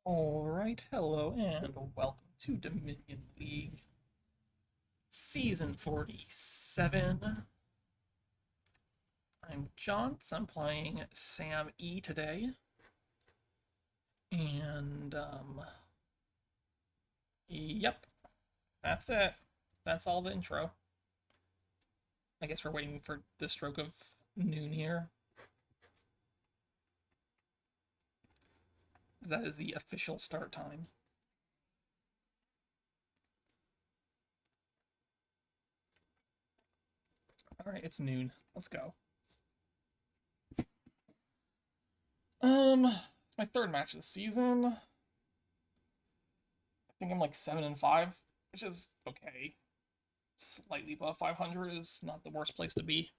Alright, hello and welcome to Dominion League Season 47. I'm John, I'm playing SamE today. And, yep, that's it. That's all the intro. I guess we're waiting for the stroke of noon here. That is the official start time. Alright, it's noon. Let's go. It's my third match of the season. I think I'm like 7-5, which is okay. Slightly above 500 is not the worst place to be.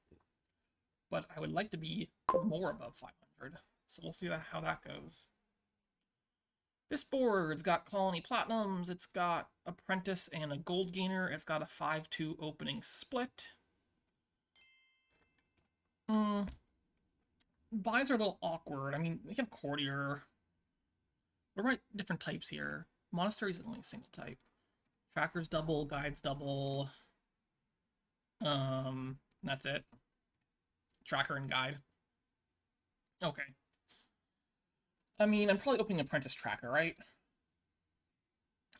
But I would like to be more above 500. So we'll see how that goes. This board's got Colony Platinums, it's got Apprentice and a Gold Gainer, it's got a 5-2 opening split. Buys are a little awkward. I mean, they have Courtier. We're right different types here. Monastery's only a single type. Tracker's double, Guide's double. That's it. Tracker and Guide. Okay. I mean, I'm probably opening Apprentice Tracker, right?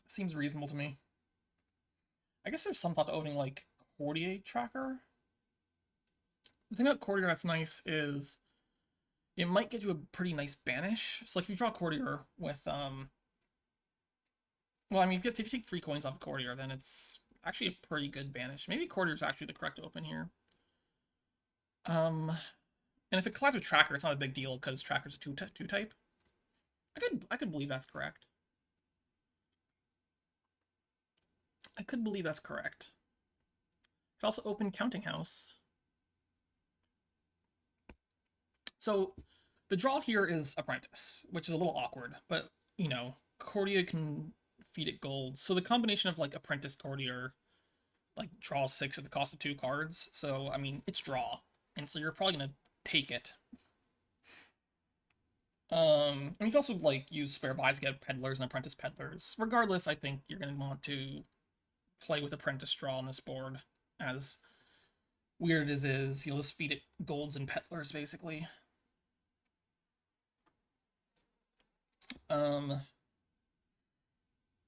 Seems reasonable to me. I guess there's some thought to opening, like, Courtier Tracker. The thing about Courtier that's nice is it might get you a pretty nice banish. So, like, if you draw Courtier with, well, I mean, if you take 3 coins off of Courtier, then it's actually a pretty good banish. Maybe Courtier's actually the correct open here. And if it collides with Tracker, it's not a big deal, because Tracker's a 2 type. I could believe that's correct. I could believe that's correct. Could also open Counting House. So the draw here is Apprentice, which is a little awkward, but, you know, Courtier can feed it gold. So the combination of, like, Apprentice Courtier, like, draws 6 at the cost of 2 cards. So, I mean, it's draw. And so you're probably going to take it. And you can also, like, use spare buys to get Peddlers and Apprentice Peddlers. Regardless, I think you're going to want to play with Apprentice draw on this board. As weird as is, you'll just feed it golds and Peddlers, basically. I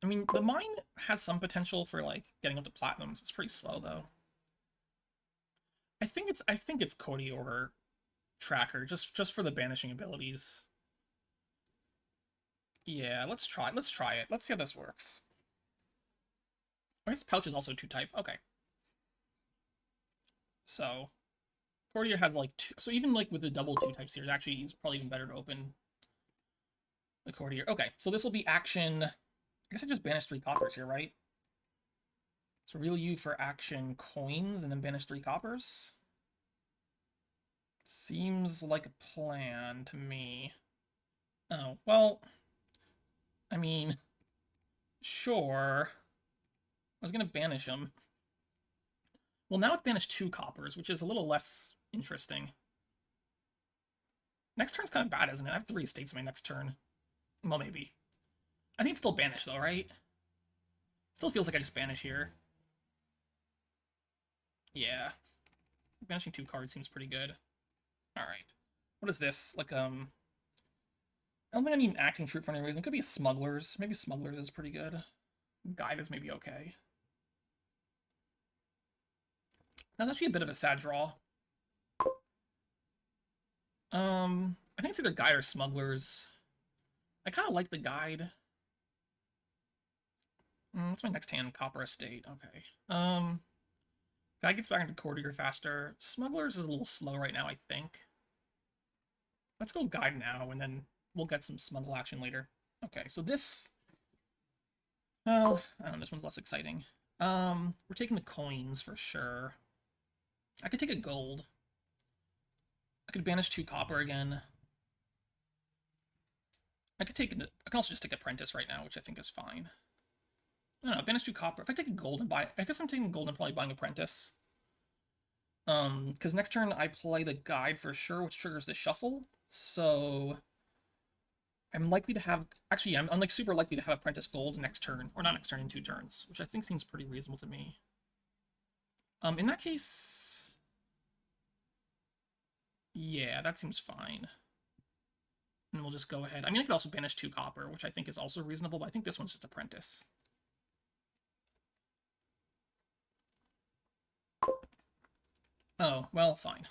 mean, the mine has some potential for, like, getting up to platinums. It's pretty slow, though. I think it's Cody or Tracker, just for the banishing abilities. Yeah, let's try it. Let's see how this works. I guess Pouch is also 2 type. Okay. So, Courtier has, like, 2. So even, like, with the double 2 types here, it actually is probably even better to open the Courtier. Okay, so this will be action. I guess I just banished 3 coppers here, right? So reel you for action coins and then banish 3 coppers. Seems like a plan to me. Oh, well, I mean, sure. I was going to banish him. Well, now it's banished 2 coppers, which is a little less interesting. Next turn's kind of bad, isn't it? I have 3 estates in my next turn. Well, maybe. I think it's still banished, though, right? Still feels like I just banish here. Yeah. Banishing 2 cards seems pretty good. Alright. What is this? Like, I don't think I need an acting troop for any reason. It could be smugglers. Maybe smugglers is pretty good. Guide is maybe okay. That's actually a bit of a sad draw. I think it's either guide or smugglers. I kind of like the guide. What's my next hand? Copper estate. Okay. Guide gets back into courtier faster. Smugglers is a little slow right now, I think. Let's go guide now, and then we'll get some smuggle action later. Okay, so this... Well, I don't know, this one's less exciting. We're taking the coins for sure. I could take a gold. I could banish 2 copper again. I can also just take Apprentice right now, which I think is fine. I don't know, banish 2 copper. If I take a gold and buy... I guess I'm taking gold and probably buying Apprentice. Because next turn I play the guide for sure, which triggers the shuffle. So... I'm likely to have, actually, I'm like super likely to have Apprentice Gold next turn, or not next turn, in 2 turns, which I think seems pretty reasonable to me. In that case, yeah, that seems fine. And we'll just go ahead. I mean, I could also banish 2 copper, which I think is also reasonable, but I think this one's just Apprentice. Oh, well, fine.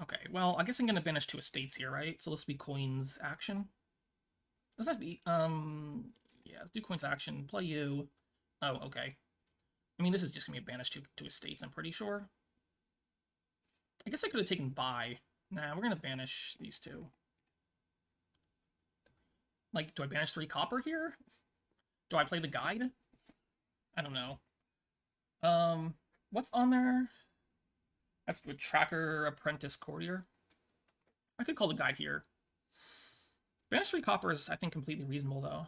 Okay, well, I guess I'm gonna banish 2 estates here, right? So this will be Coin's action. Does that be, yeah, let's do Coin's action, play you. Oh, okay. I mean, this is just gonna be a banish 2 estates, I'm pretty sure. I guess I could have taken buy. Nah, we're gonna banish these 2. Like, do I banish 3 copper here? Do I play the guide? I don't know. What's on there? That's the Tracker Apprentice Courtier. I could call the guide here. Banish 3 copper is, I think, completely reasonable, though.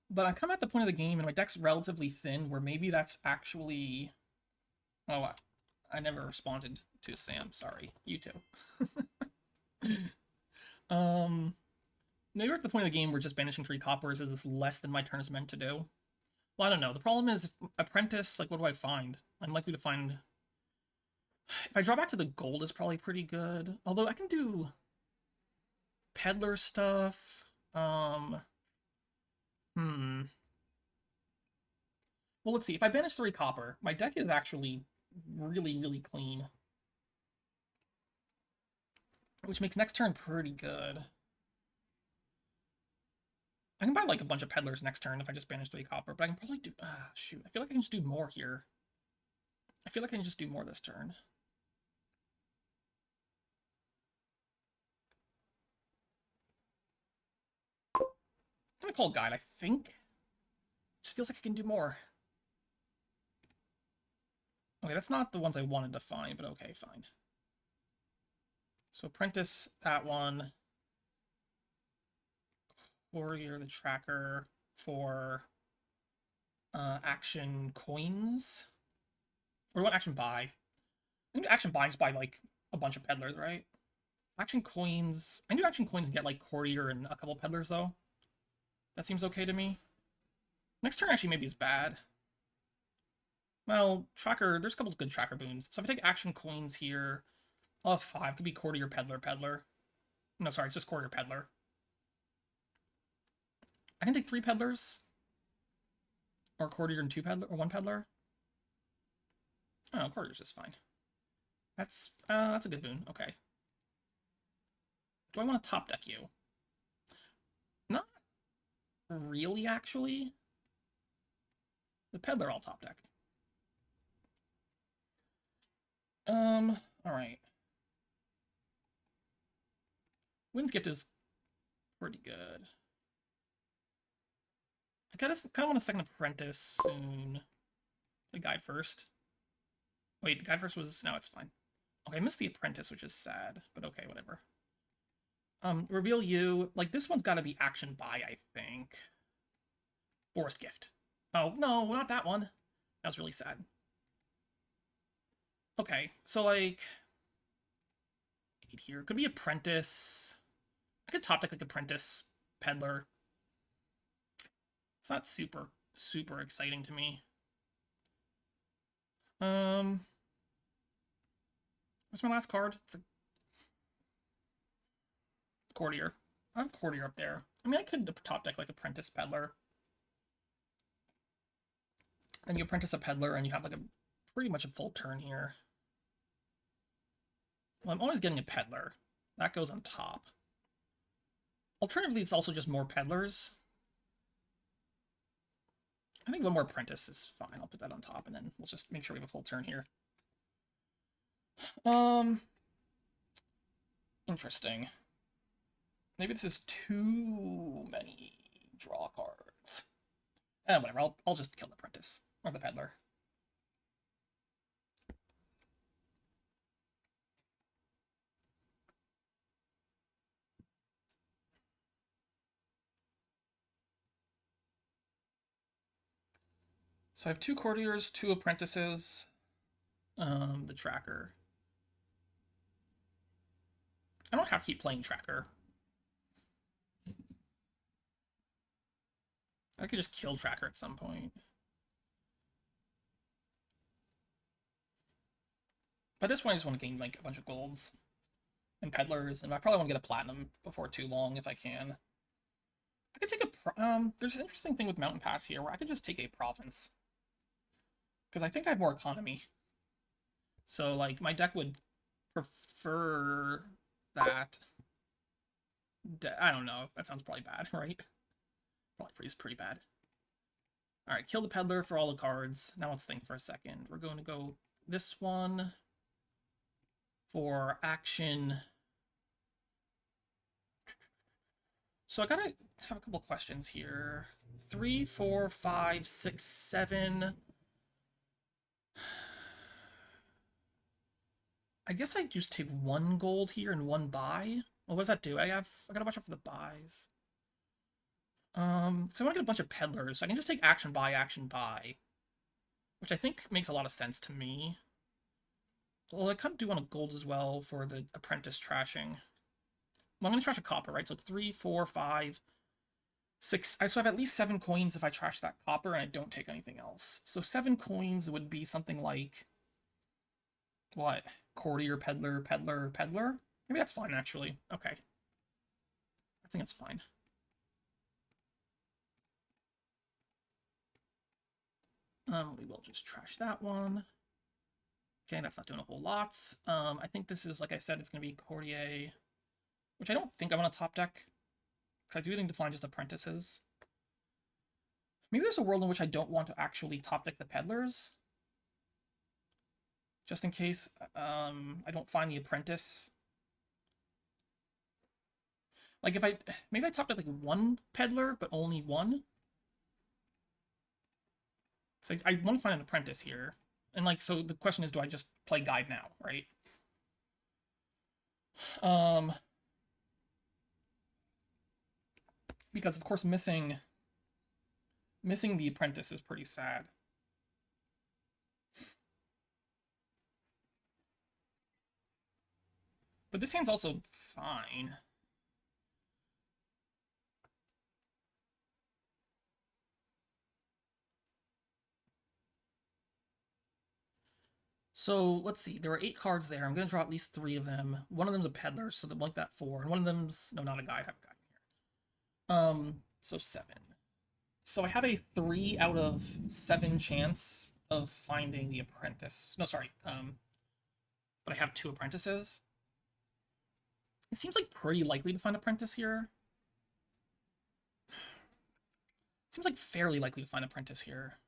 But I come at the point of the game, and my deck's relatively thin, where maybe that's actually... Oh, I never responded to Sam. Sorry. You too. Maybe we're at the point of the game where just banishing 3 coppers is less than my turn is meant to do. Well, I don't know. The problem is, if Apprentice, like, what do I find? I'm likely to find... If I draw back to the gold, is probably pretty good. Although I can do peddler stuff. Well, let's see. If I banish 3 copper, my deck is actually really, really clean. Which makes next turn pretty good. I can buy, like, a bunch of peddlers next turn if I just banish 3 copper, but I can probably do... Ah, shoot. I feel like I can just do more here. I feel like I can just do more this turn. I'm gonna call guide, I think. It just feels like I can do more. Okay, that's not the ones I wanted to find, but okay, fine. So Apprentice, that one. Courier, the Tracker for action coins. Or what action buy? I think action buy is buy like a bunch of peddlers, right? Action coins. I knew action coins get like courier and a couple peddlers though. That seems okay to me. Next turn actually maybe is bad. Well, tracker. There's a couple of good tracker boons. So if I take action coins here, I'll have 5. Could be courier, peddler, peddler. No, sorry, it's just courier, peddler. I can take 3 peddlers. Or courier and 2 peddler, or 1 peddler. Oh, courier's just fine. That's a good boon. Okay. Do I want to top deck you? Not really, actually. The peddler I'll top deck. Alright. Wind's Gift is pretty good. I kind of want a second Apprentice soon. The guide first. Wait, guide first was... No, it's fine. Okay, I missed the Apprentice, which is sad, but okay, whatever. Reveal you. Like, this one's got to be action buy, I think. Forest Gift. Oh, no, not that one. That was really sad. Okay, so, like... 8 here. Could be Apprentice. I could top deck, like, Apprentice, Peddler. It's not super, super exciting to me. What's my last card? It's a Courtier. I have Courtier up there. I mean, I could top deck like Apprentice Peddler. Then you Apprentice a Peddler, and you have like a pretty much a full turn here. Well, I'm always getting a Peddler. That goes on top. Alternatively, it's also just more Peddlers. I think 1 more Apprentice is fine. I'll put that on top, and then we'll just make sure we have a full turn here. Interesting. Maybe this is too many draw cards. Whatever, I'll just kill the Apprentice. Or the Peddler. So I have 2 Courtiers, 2 Apprentices, the Tracker. I don't have to keep playing Tracker. I could just kill Tracker at some point. But at this point, I just want to gain like a bunch of golds and peddlers, and I probably want to get a platinum before too long if I can. I could take a there's an interesting thing with Mountain Pass here where I could just take a province because I think I have more economy. So like my deck would prefer that. I don't know. That sounds probably bad, right? Probably pretty bad. All right, kill the peddler for all the cards. Now let's think for a second. We're going to go this one for action. So I gotta have a couple questions here. 3, 4, 5, 6, 7. I guess I just take 1 gold here and 1 buy. Well, what does that do? I got a bunch of for the buys. Because I want to get a bunch of peddlers, so I can just take action, buy, which I think makes a lot of sense to me. Well, I kind of do want a gold as well for the apprentice trashing. Well, I'm going to trash a copper, right? So 3, 4, 5, 6. So I have at least 7 coins if I trash that copper and I don't take anything else. So 7 coins would be something like, what? Courtier, peddler, peddler, peddler? Maybe that's fine, actually. Okay. I think it's fine. We will just trash that one. Okay, that's not doing a whole lot. I think this is, like I said, it's going to be Courtier, which I don't think I want to top deck, because I do need to find just apprentices. Maybe there's a world in which I don't want to actually top deck the peddlers, just in case I don't find the apprentice. Like if maybe I top deck like 1 peddler, but only 1. So I want to find an apprentice here. And like, so the question is, do I just play guide now, right? Because of course missing the apprentice is pretty sad. But this hand's also fine. So let's see, there are 8 cards there. I'm going to draw at least 3 of them. One of them's a peddler, so they'll like that 4. And one of them's, no, not a guide, I have a guide here. So 7. So I have a 3 out of 7 chance of finding the apprentice. No, sorry. But I have 2 apprentices. It seems like pretty likely to find apprentice here. It seems like fairly likely to find apprentice here.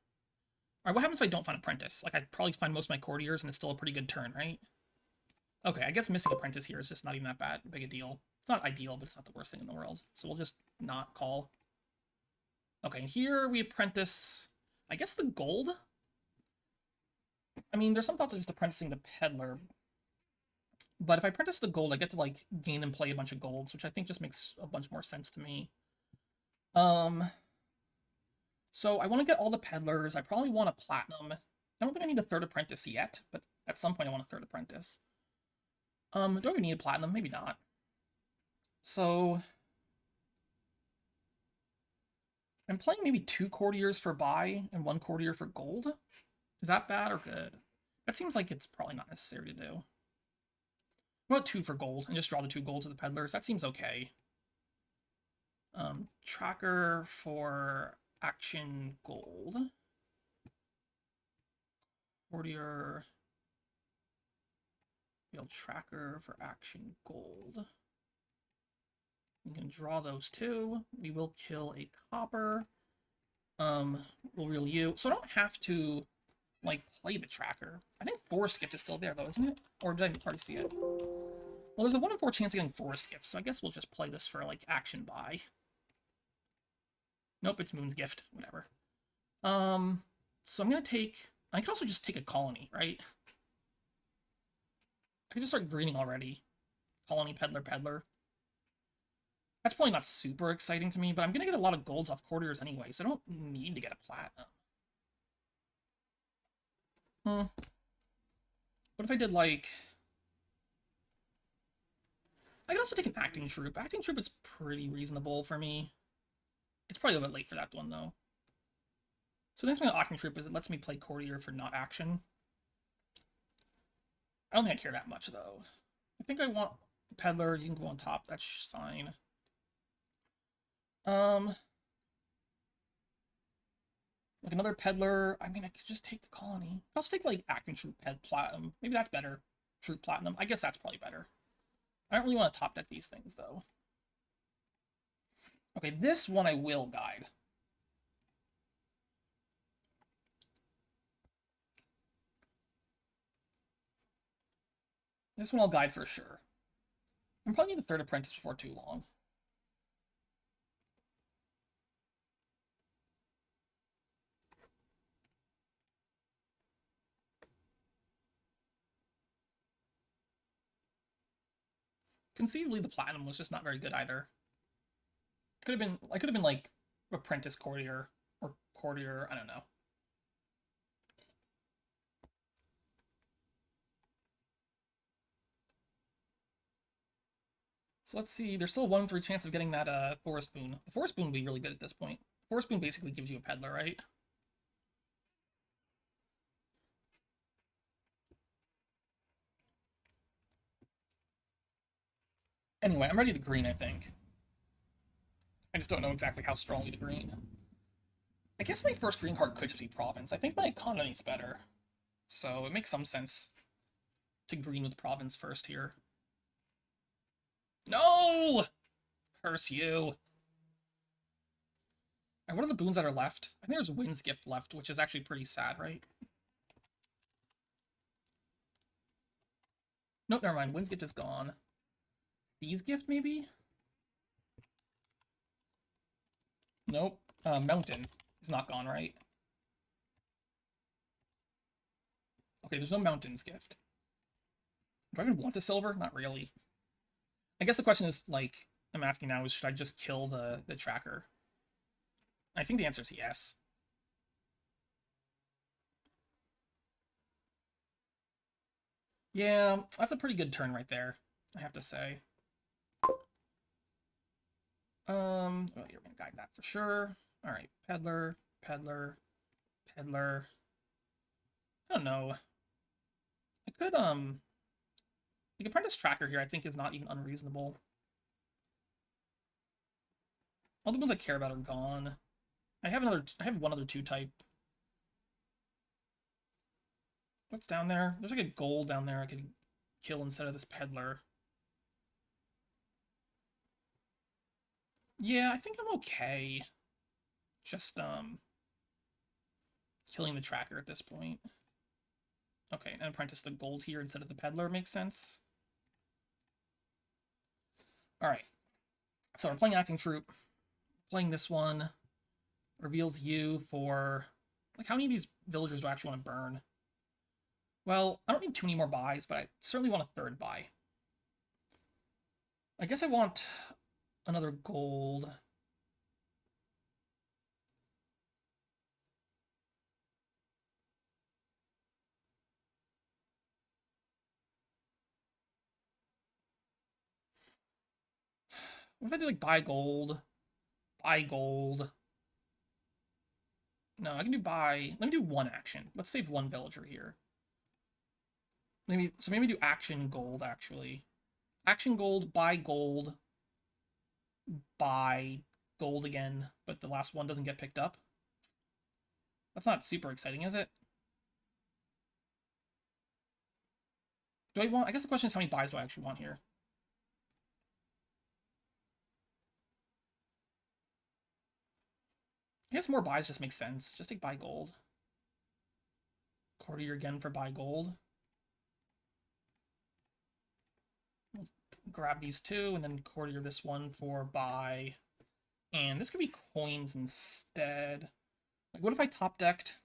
Alright, what happens if I don't find apprentice? Like, I'd probably find most of my courtiers, and it's still a pretty good turn, right? Okay, I guess missing apprentice here is just not even that big a deal. It's not ideal, but it's not the worst thing in the world. So we'll just not call. Okay, and here we apprentice, I guess, the gold? I mean, there's some thought to just apprenticing the peddler. But if I apprentice the gold, I get to, like, gain and play a bunch of golds, which I think just makes a bunch more sense to me. So I want to get all the peddlers. I probably want a platinum. I don't think I need a 3rd apprentice yet, but at some point I want a 3rd apprentice. Do I even need a platinum? Maybe not. So I'm playing maybe 2 courtiers for buy and 1 courtier for gold. Is that bad or good? That seems like it's probably not necessary to do. What about 2 for gold and just draw the 2 golds of the peddlers? That seems okay. Tracker for action gold. Courtier. Field tracker for action gold. We can draw those 2. We will kill a copper. We'll reel you. So I don't have to, like, play the tracker. I think Forest Gift is still there, though, isn't it? Or did I already see it? Well, there's a 1 in 4 chance of getting Forest Gift, so I guess we'll just play this for, like, action buy. Nope, it's Moon's Gift. Whatever. So I'm gonna take... I could also just take a colony, right? I could just start greening already. Colony, peddler, peddler. That's probably not super exciting to me, but I'm gonna get a lot of golds off courtiers anyway, so I don't need to get a platinum. What if I did, like... I could also take an acting troop. Acting troop is pretty reasonable for me. It's probably a little bit late for that one, though. So the next thing with acting troop is it lets me play courtier for not action. I don't think I care that much, though. I think I want peddler. You can go on top. That's fine. Like another peddler. I mean, I could just take the colony. I'll just take like acting troop platinum. Maybe that's better. Troop platinum. I guess that's probably better. I don't really want to top deck these things, though. Okay, this one I will guide. This one I'll guide for sure. I'm probably need the third apprentice before too long. Conceivably, the platinum was just not very good either. I could have been like apprentice courtier or courtier. I don't know. So let's see. There's still a 1 in 3 chance of getting that forest boon. The forest boon would be really good at this point. Forest boon basically gives you a peddler, right? Anyway, I'm ready to green, I think. I just don't know exactly how strongly to green. I guess my first green card could just be province. I think my economy's better. So it makes some sense to green with province first here. No! Curse you. And what are the boons that are left? I think there's Wind's Gift left, which is actually pretty sad, right? Nope, never mind. Wind's Gift is gone. Thieves Gift, maybe? Nope. Mountain is not gone, right? Okay, there's no Mountain's Gift. Do I even want a silver? Not really. I guess the question is, like, I'm asking now is, should I just kill the tracker? I think the answer is yes. Yeah, that's a pretty good turn right there, I have to say. Well, you're gonna guide that for sure. All right, peddler, peddler, peddler. I don't know. I could like apprentice tracker here. I think is not even unreasonable. All the ones I care about are gone. I have one other 2 type. What's down there? There's like a gold down there I could kill instead of this peddler. Yeah, I think I'm okay. Just killing the tracker at this point. Okay, and apprentice the gold here instead of the peddler makes sense. Alright. So we're playing acting troop. Playing this one reveals you for like how many of these villagers do I actually want to burn? Well, I don't need too many more buys, but I certainly want a third buy. I guess I want another gold. What if I do like buy gold? Buy gold. No, I can do buy. Let me do one action. Let's save one villager here. Maybe do action gold actually. Action gold, buy gold, buy gold again, but the last one doesn't get picked up. That's not super exciting, is it? Do I want... I guess the question is how many buys do I actually want here? I guess more buys just makes sense. Just take buy gold. Courtier again for buy gold. We'll grab these 2 and then courtier this one for buy. And this could be coins instead. Like, what if I top decked?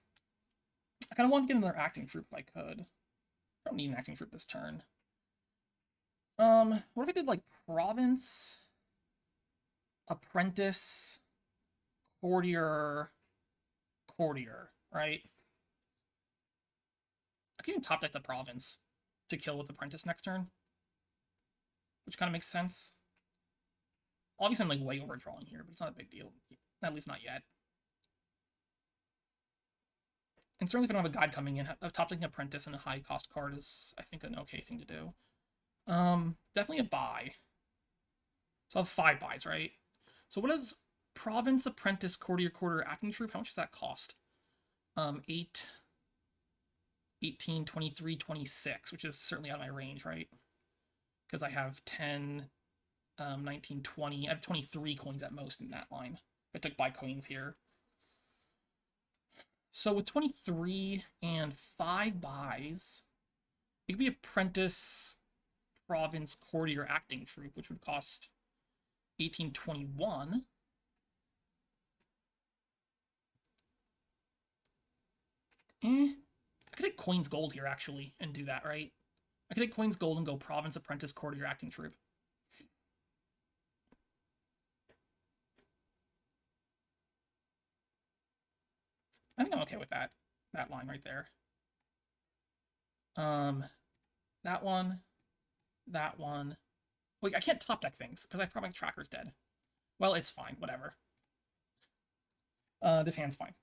I kind of want to get another acting troop if I could. I don't need an acting troop this turn. What if I did like province, apprentice, courtier, courtier, right? I can even top deck the province to kill with apprentice next turn, which kind of makes sense. Obviously, I'm like way overdrawing here, but it's not a big deal. At least not yet. And certainly if I don't have a guide coming in, a top-taking apprentice and a high-cost card is, I think, an okay thing to do. Definitely a buy. So I have 5 buys, right? So what is Province, Apprentice, Courtier, Quarter, Acting Troop? How much does that cost? 8, 18, 23, 26, which is certainly out of my range, right? Because I have 10, 19, 20. I have 23 coins at most in that line. I took buy coins here. So with 23 and 5 buys, it could be Apprentice, Province, Courtier, Acting Troop, which would cost 1821. I could take Coins Gold here, actually, and do that, right? I could take Coins Gold and go Province, Apprentice, Courtier, Acting Troop. I think I'm okay with that line right there. That one, that one. Wait, I can't top deck things because I forgot my tracker's dead. Well, it's fine, whatever. This hand's fine.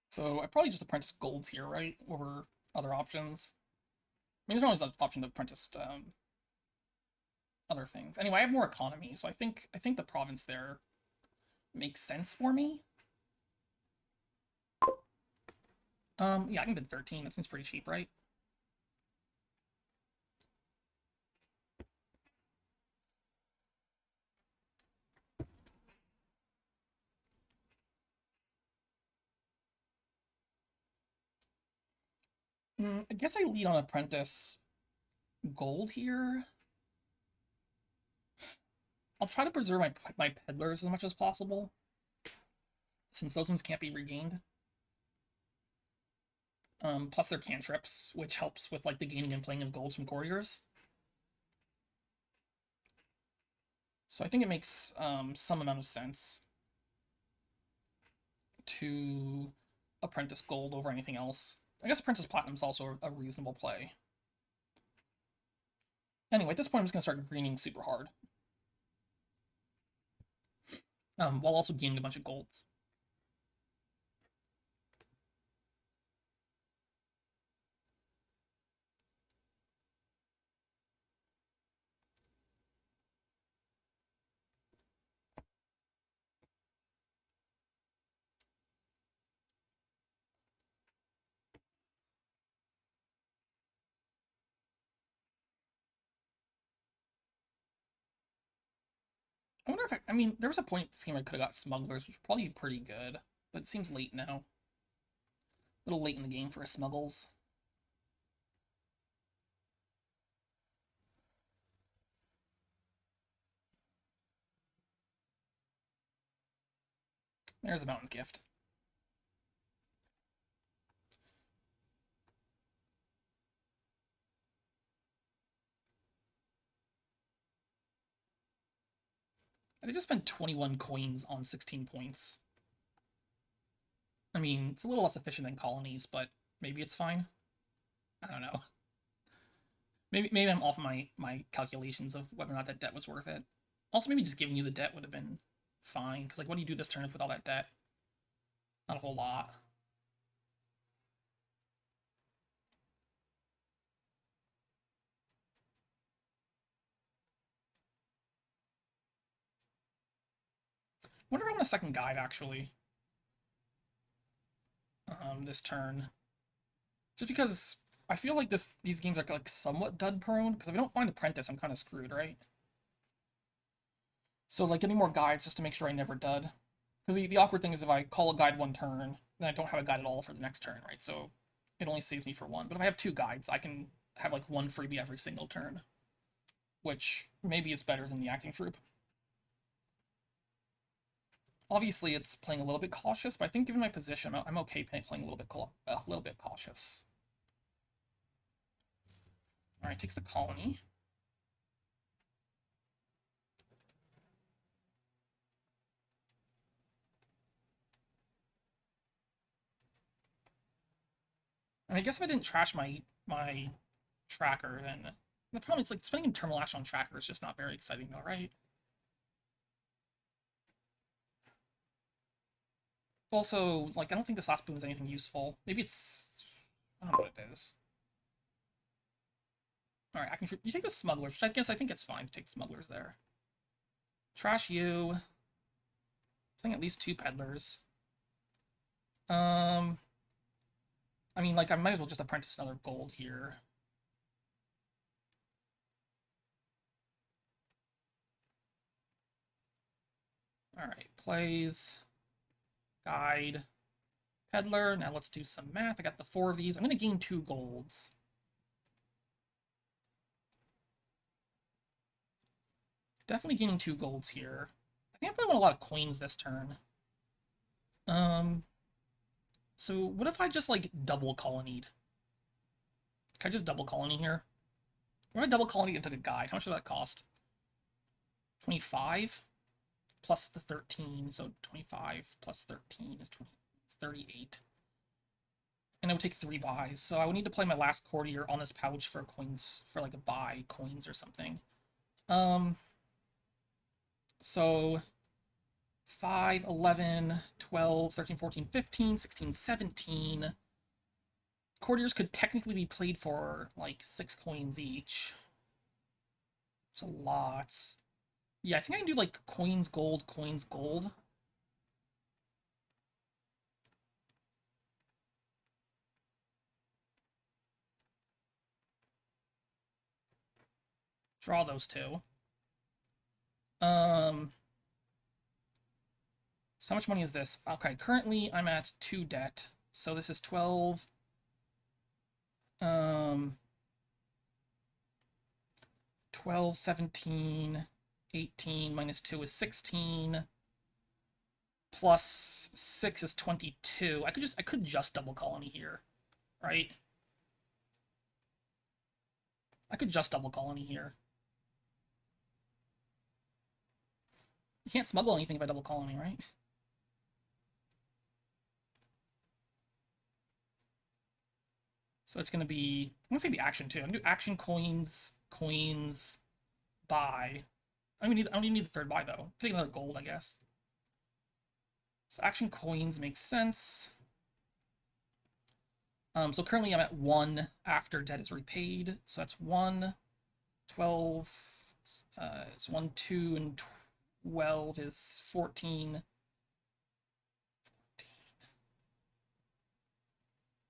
So I probably just apprentice golds here, right? Over other options. I mean, there's always the option to apprentice other things. Anyway, I have more economy, so I think the province there makes sense for me. Yeah, I can bid 13. That seems pretty cheap, right? I guess I lead on apprentice gold here. I'll try to preserve my peddlers as much as possible, since those ones can't be regained. Plus they're cantrips, which helps with like the gaining and playing of golds from courtiers. So I think it makes some amount of sense to apprentice gold over anything else. I guess apprentice platinum is also a reasonable play. Anyway, at this point I'm just gonna start greening super hard. While also gaining a bunch of golds. I wonder if I mean, there was a point in this game I could have got smugglers, which would probably be pretty good, but it seems late now. A little late in the game for a smuggles. There's a Mountain's Gift. I just spent 21 coins on 16 points. I mean, it's a little less efficient than colonies, but maybe it's fine. I don't know. Maybe I'm off my calculations of whether or not that debt was worth it. Also, maybe just giving you the debt would have been fine, because like, what do you do this turn with all that debt? Not a whole lot. Wonder if I want a second guide, actually. This turn. Just because I feel like these games are like somewhat dud prone, because if I don't find Apprentice, I'm kind of screwed, right? So like getting more guides just to make sure I never dud. Because the awkward thing is if I call a guide one turn, then I don't have a guide at all for the next turn, right? So it only saves me for one. But if I have 2 guides, I can have like 1 freebie every single turn. Which maybe is better than the acting troop. Obviously, it's playing a little bit cautious, but I think given my position, I'm okay playing a little bit cautious. All right, takes the colony. I mean, I guess if I didn't trash my tracker, then the problem is like spending Terminal Action on tracker is just not very exciting though, right? Also, like I don't think this last boom is anything useful. Maybe it's I don't know what it is. All right, I can you take the smugglers, which I think it's fine to take the smugglers there. Trash you. I think at least 2 peddlers. I mean, like I might as well just apprentice another gold here. All right, plays, guide, peddler. Now let's do some math. I got the 4 of these. I'm gonna gain 2 golds. Definitely gaining 2 golds here. I think I probably want a lot of coins this turn. So what if I just like double colonied? Can I just double colony here? What if I double colony into the guide? How much does that cost? 25 plus the 13, so 25 plus 13 is 38. And it would take 3 buys, so I would need to play my last courtier on this pouch for coins, for like a buy coins or something. So 5, 11, 12, 13, 14, 15, 16, 17. Courtiers could technically be played for like 6 coins each. It's a lot. Yeah, I think I can do like coins, gold, coins, gold. Draw those 2. So how much money is this? Okay, currently I'm at 2 debt. So this is 12. 12, 17, 18 minus 2 is 16. Plus 6 is 22. I could just double colony here, right? I could just double colony here. You can't smuggle anything by double colony, right? So it's going to be, I'm going to say the action too. I'm going to do action coins, coins, buy. I don't even need the 3rd buy though. Take another gold, I guess. So action coins makes sense. So currently I'm at 1 after debt is repaid. So that's 1, 12, it's 1, 2, and 12 is 14.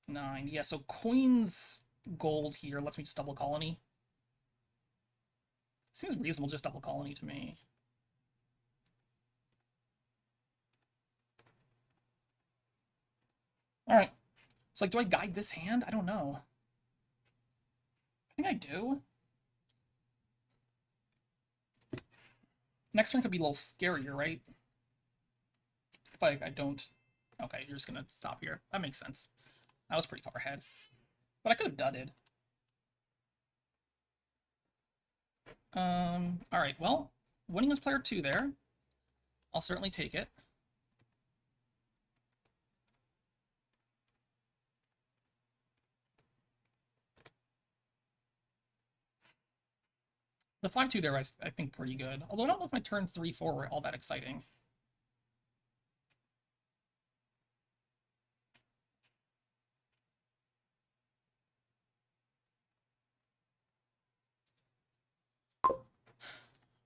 9. Yeah, so coins gold here lets me just double colony. Seems reasonable, just double colony to me. Alright. So, like, do I guide this hand? I don't know. I think I do. Next turn could be a little scarier, right? If I don't... Okay, you're just gonna stop here. That makes sense. I was pretty far ahead. But I could have dudded. Alright, well, winning was player 2 there. I'll certainly take it. The 5-2 there was, I think, pretty good. Although I don't know if my turn 3-4 were all that exciting.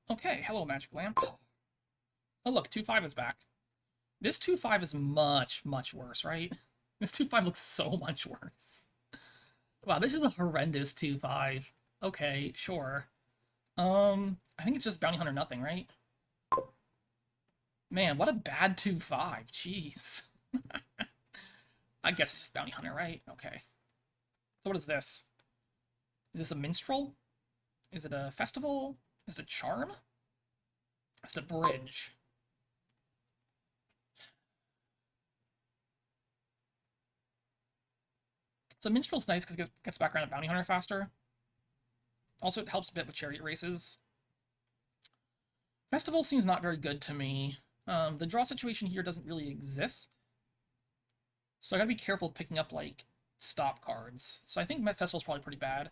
Okay, hello, Magic Lamp. Oh, look, 2-5 is back. This 2-5 is much, much worse, right? This 2-5 looks so much worse. Wow, this is a horrendous 2-5. Okay, sure. I think it's just Bounty Hunter nothing, right? Man, what a bad 2-5. Jeez. I guess it's just Bounty Hunter, right? Okay. So what is this? Is this a minstrel? Is it a festival? Is it a charm? It's a bridge. So minstrel's nice because it gets back around a Bounty Hunter faster. Also, it helps a bit with chariot races. Festival seems not very good to me. The draw situation here doesn't really exist. So I gotta be careful with picking up, like, stop cards. So I think Met Festival's probably pretty bad.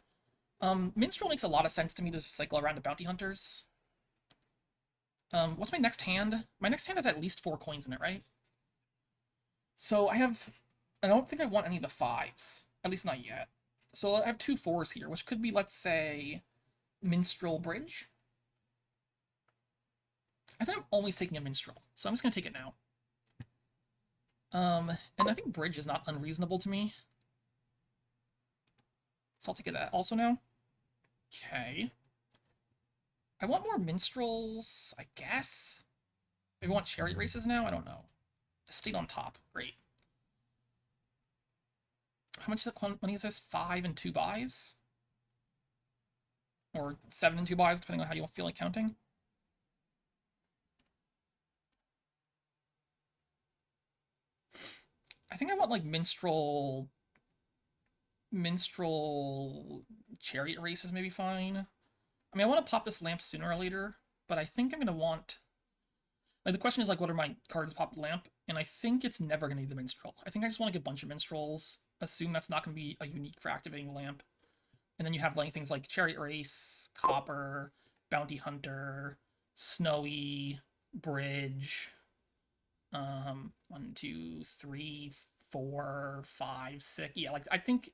Minstrel makes a lot of sense to me to cycle around to Bounty Hunters. What's my next hand? My next hand has at least 4 coins in it, right? So I don't think I want any of the 5s. At least not yet. So I have 2 4s here, which could be, let's say, Minstrel Bridge. I think I'm always taking a Minstrel, so I'm just going to take it now. And I think Bridge is not unreasonable to me. So I'll take that also now. Okay. I want more Minstrels, I guess. Maybe I want Chariot Races now? I don't know. Estate on top. Great. How much money is this? 5 and 2 buys? Or 7 and 2 buys, depending on how you feel like counting. I think I want, like, Minstrel Chariot Races maybe fine. I mean, I want to pop this lamp sooner or later, but I think I'm going to want... Like, the question is, like, what are my cards to pop the lamp? And I think it's never going to be the Minstrel. I think I just want to get a bunch of Minstrels, assume that's not going to be a unique for activating the lamp. And then you have, like, things like Chariot Race, Copper, Bounty Hunter, Snowy, Bridge... 1, 2, 3, 4, 5, 6. Yeah, like, I think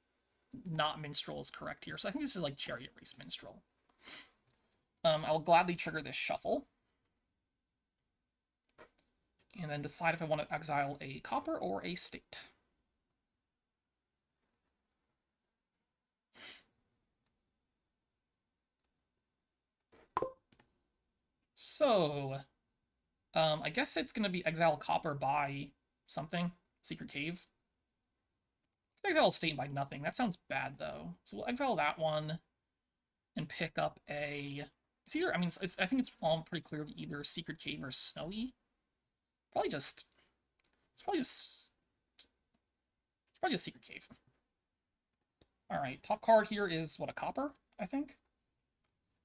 not Minstrel is correct here. So I think this is like Chariot Race Minstrel. I will gladly trigger this shuffle. And then decide if I want to exile a Copper or a State. So, I guess it's going to be exile Copper by something. Secret Cave. Exile State by nothing. That sounds bad, though. So we'll exile that one and pick up a... It's either... I mean, I think it's all pretty clearly either Secret Cave or Snowy. Probably just... It's probably just Secret Cave. Alright, top card here is, what, a Copper, I think?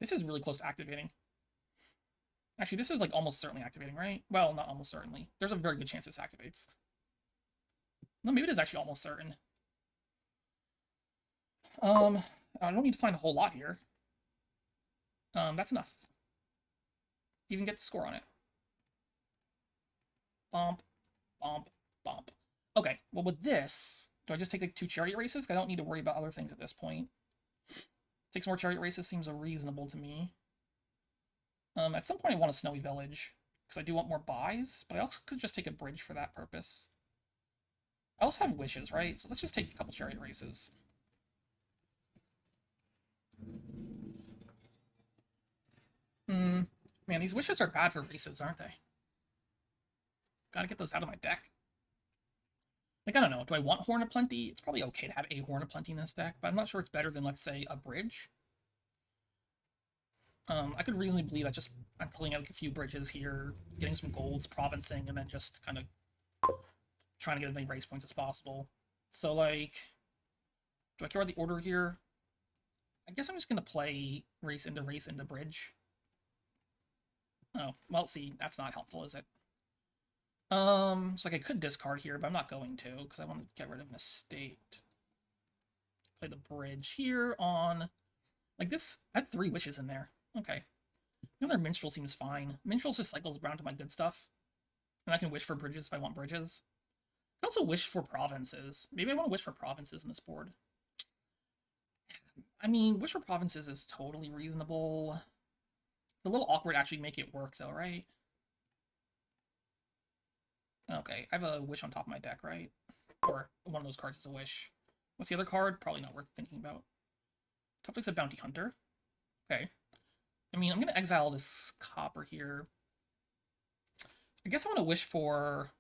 This is really close to activating. Actually, this is, like, almost certainly activating, right? Well, not almost certainly. There's a very good chance this activates. No, maybe it is actually almost certain. I don't need to find a whole lot here. That's enough. Even get the score on it. Bump, bump, bump. Okay, well with this, do I just take like 2 Chariot Races? I don't need to worry about other things at this point. Take some more Chariot Races seems reasonable to me. At some point I want a Snowy Village, because I do want more buys, but I also could just take a Bridge for that purpose. I also have Wishes, right? So let's just take a couple Chariot Races. Man, these Wishes are bad for races, aren't they? Gotta get those out of my deck. Like, I don't know, do I want Horn of Plenty? It's probably okay to have a Horn of Plenty in this deck, but I'm not sure it's better than, let's say, a Bridge. I could reasonably believe that just I'm pulling out like a few bridges here, getting some golds, provincing, and then just kind of trying to get as many race points as possible. So, like, do I care about the order here? I guess I'm just going to play race into bridge. Oh, well, see, that's not helpful, is it? So, like, I could discard here, but I'm not going to, because I want to get rid of an estate. Play the bridge here on... Like, this... I had 3 wishes in there. Okay. Another Minstrel seems fine. Minstrel just cycles around to my good stuff. And I can wish for bridges if I want bridges. I can also wish for provinces. Maybe I want to wish for provinces in this board. I mean, wish for provinces is totally reasonable. It's a little awkward to actually make it work, though, right? Okay, I have a wish on top of my deck, right? Or one of those cards is a wish. What's the other card? Probably not worth thinking about. Top deck's a Bounty Hunter. Okay. I mean, I'm going to exile this Copper here. I guess I want to wish for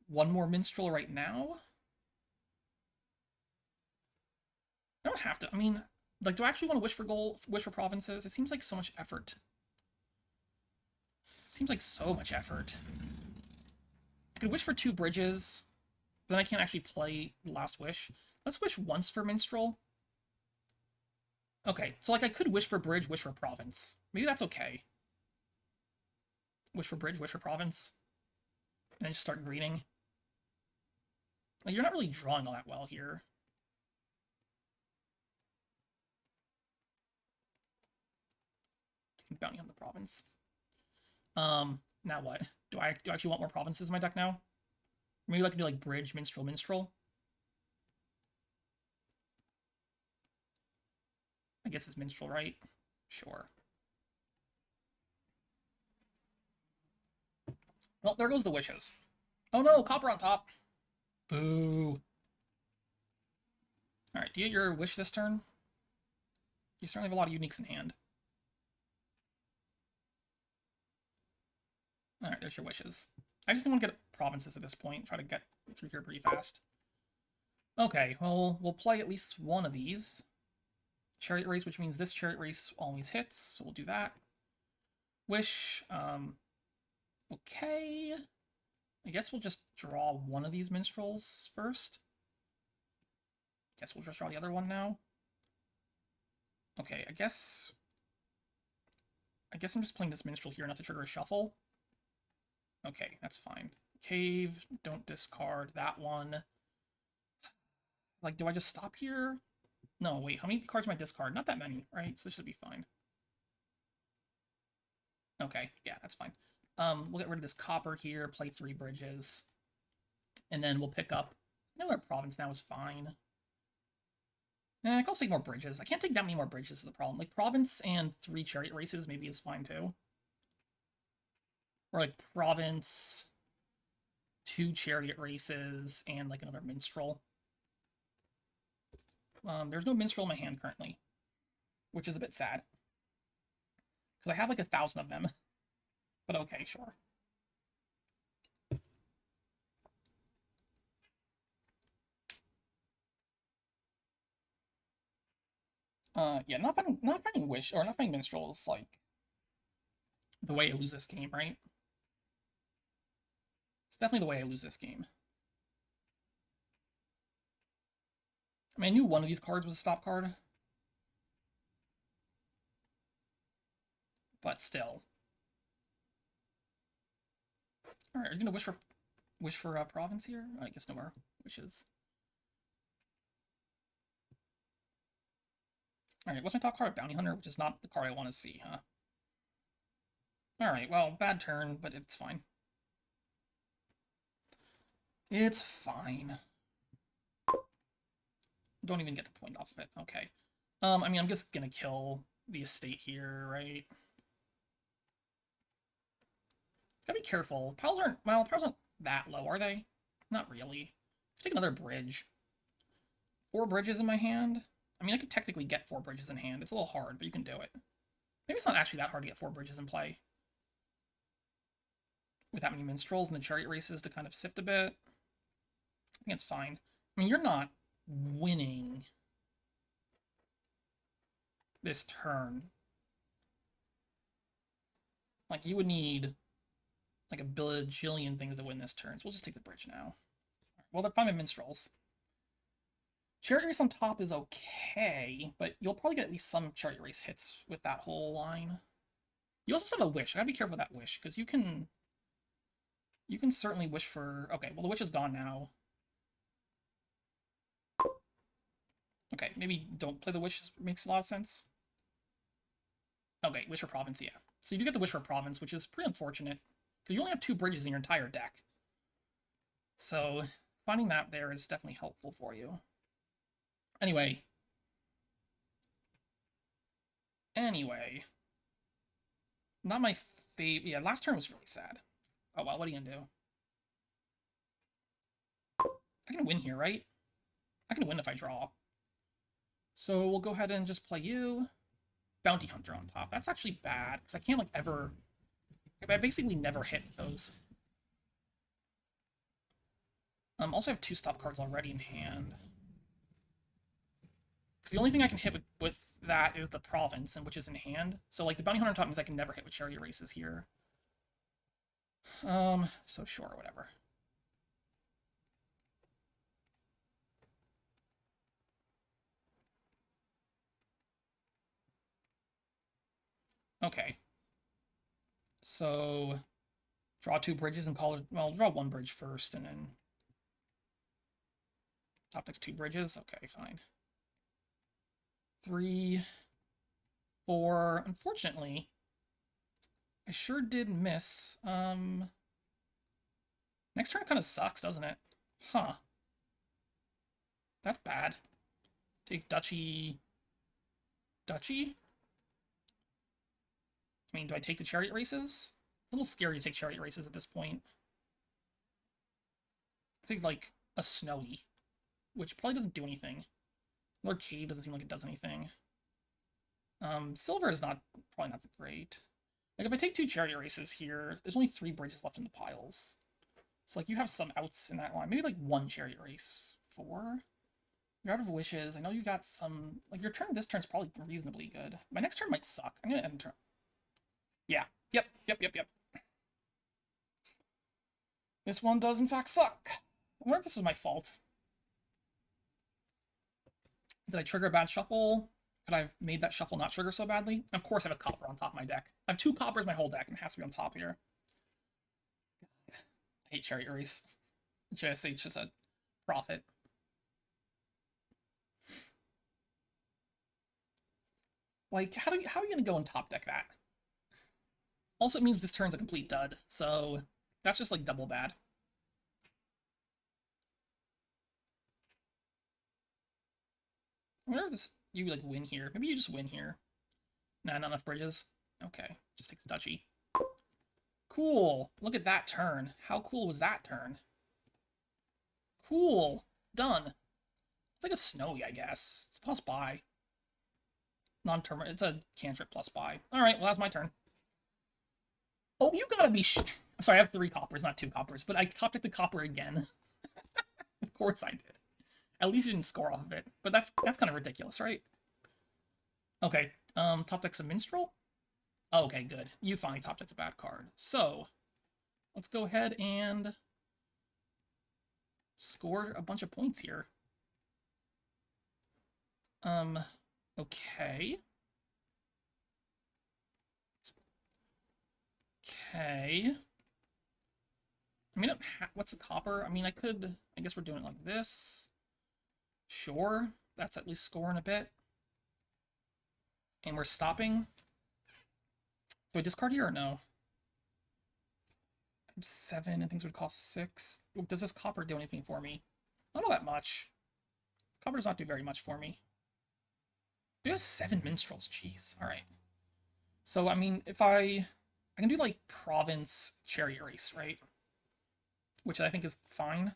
one more Minstrel right now. I don't have to. I mean, like, do I actually want to wish for provinces? It seems like so much effort. It seems like so much effort. I could wish for 2 bridges. Then I can't actually play Last Wish. Let's wish once for Minstrel. Okay, so, like, I could wish for bridge, wish for province. Maybe that's okay. Wish for bridge, wish for province. And then just start greeting. Like, you're not really drawing all that well here. bounty on the province. Now what? Do I actually want more provinces in my deck now? Maybe I can do like bridge, minstrel, minstrel. I guess it's minstrel, right? Sure. Well, there goes the wishes. Oh no, copper on top. Boo. Alright, do you get your wish this turn? You certainly have a lot of uniques in hand. Alright, there's your wishes. I just want to get provinces at this point, try to get through here pretty fast. Okay, well, we'll play at least one of these. Chariot race, which means this chariot race always hits, so we'll do that. Wish, okay. I guess we'll just draw one of these minstrels first. Guess we'll just draw the other one now. Okay, I guess I'm just playing this minstrel here not to trigger a shuffle. Okay, that's fine. Cave, don't discard that one. Like, do I just stop here? No, wait, how many cards am I discard? Not that many, right? So this should be fine. Okay, yeah, that's fine. We'll get rid of this copper here, play 3 bridges. And then we'll pick up another province now is fine. I can also take more bridges. I can't take that many more bridges is the problem. Like, province and 3 chariot races maybe is fine too. Or like province, 2 chariot races, and like another minstrel. There's no minstrel in my hand currently, which is a bit sad. Because I have like 1,000 of them. But okay, sure. Yeah, not finding wish or not finding minstrel is like the way I lose this game, right? It's definitely the way I lose this game. I mean, I knew one of these cards was a stop card, but still. All right, are you gonna wish for province here? I guess no more wishes. All right, what's my top card? Bounty Hunter, which is not the card I want to see, huh? All right, well, bad turn, but it's fine. It's fine. Don't even get the point off of it. Okay. I mean, I'm just gonna kill the estate here, right? Gotta be careful. Piles aren't that low, are they? Not really. Take another bridge. 4 bridges in my hand? I mean, I could technically get 4 bridges in hand. It's a little hard, but you can do it. Maybe it's not actually that hard to get 4 bridges in play. With that many minstrels and the chariot races to kind of sift a bit. I think it's fine. I mean, you're not winning this turn. Like, you would need like a bajillion things to win this turn, so we'll just take the bridge now. Well, they're fine with minstrels. Chariot race on top is okay, but you'll probably get at least some chariot race hits with that whole line. You also have a wish. I gotta be careful with that wish, because you can certainly wish for... Okay, well, the wish is gone now. Okay, maybe don't play the wish. Makes a lot of sense. Okay, wish for province, yeah. So you do get the wish for province, which is pretty unfortunate, because you only have 2 bridges in your entire deck. So finding that there is definitely helpful for you. Anyway. Not my favorite. Yeah, last turn was really sad. Oh, well, what are you gonna do? I can win here, right? I can win if I draw. So we'll go ahead and just play you. Bounty Hunter on top. That's actually bad, because I can't, like, ever... I basically never hit those. Also have 2 stop cards already in hand. Because the only thing I can hit with that is the province, and which is in hand. So, like, the Bounty Hunter on top means I can never hit with chariot races here. So sure, whatever. Okay. So, draw 2 bridges and call it... Well, draw 1 bridge first, and then... Top decks 2 bridges? Okay, fine. 3, 4... Unfortunately, I sure did miss. Next turn kind of sucks, doesn't it? Huh. That's bad. Take Duchy. Duchy? I mean, do I take the Chariot Races? It's a little scary to take Chariot Races at this point. I think, like, a Snowy, which probably doesn't do anything. Lord Cave doesn't seem like it does anything. Silver is probably not that great. Like, if I take 2 Chariot Races here, there's only 3 bridges left in the piles. So, like, you have some outs in that line. Maybe, like, 1 Chariot Race. 4? You're out of wishes. I know you got some... Like, your turn this turn's probably reasonably good. My next turn might suck. I'm gonna end turn. Yeah. Yep. This one does, in fact, suck. I wonder if this was my fault. Did I trigger a bad shuffle? Could I have made that shuffle not trigger so badly? Of course I have a copper on top of my deck. I have 2 coppers in my whole deck, and it has to be on top here. I hate Chariot Race. JSH is a profit. Like, how are you gonna go and top deck that? Also, it means this turn's a complete dud, so that's just, like, double bad. I wonder if you, like, win here. Maybe you just win here. Nah, not enough bridges. Okay, just takes Duchy. Cool. Look at that turn. How cool was that turn? Cool. Done. It's like a Snowy, I guess. It's plus buy. Non-term. It's a cantrip plus buy. Alright, well, that's my turn. Oh, you gotta be Sorry, I have 3 coppers, not 2 coppers, but I top decked the copper again. Of course I did. At least you didn't score off of it. But that's kind of ridiculous, right? Okay, top deck's a Minstrel? Okay, good. You finally top decked a bad card. So, let's go ahead and score a bunch of points here. Okay. Okay. I mean, what's a copper? I mean, I guess we're doing it like this. Sure, that's at least scoring a bit. And we're stopping. Do I discard here or no? 7, and things would cost 6. Does this copper do anything for me? Not all that much. Copper does not do very much for me. We have 7 minstrels, jeez. Alright. So, I mean, if I can do, like, Province Chariot Race, right? Which I think is fine.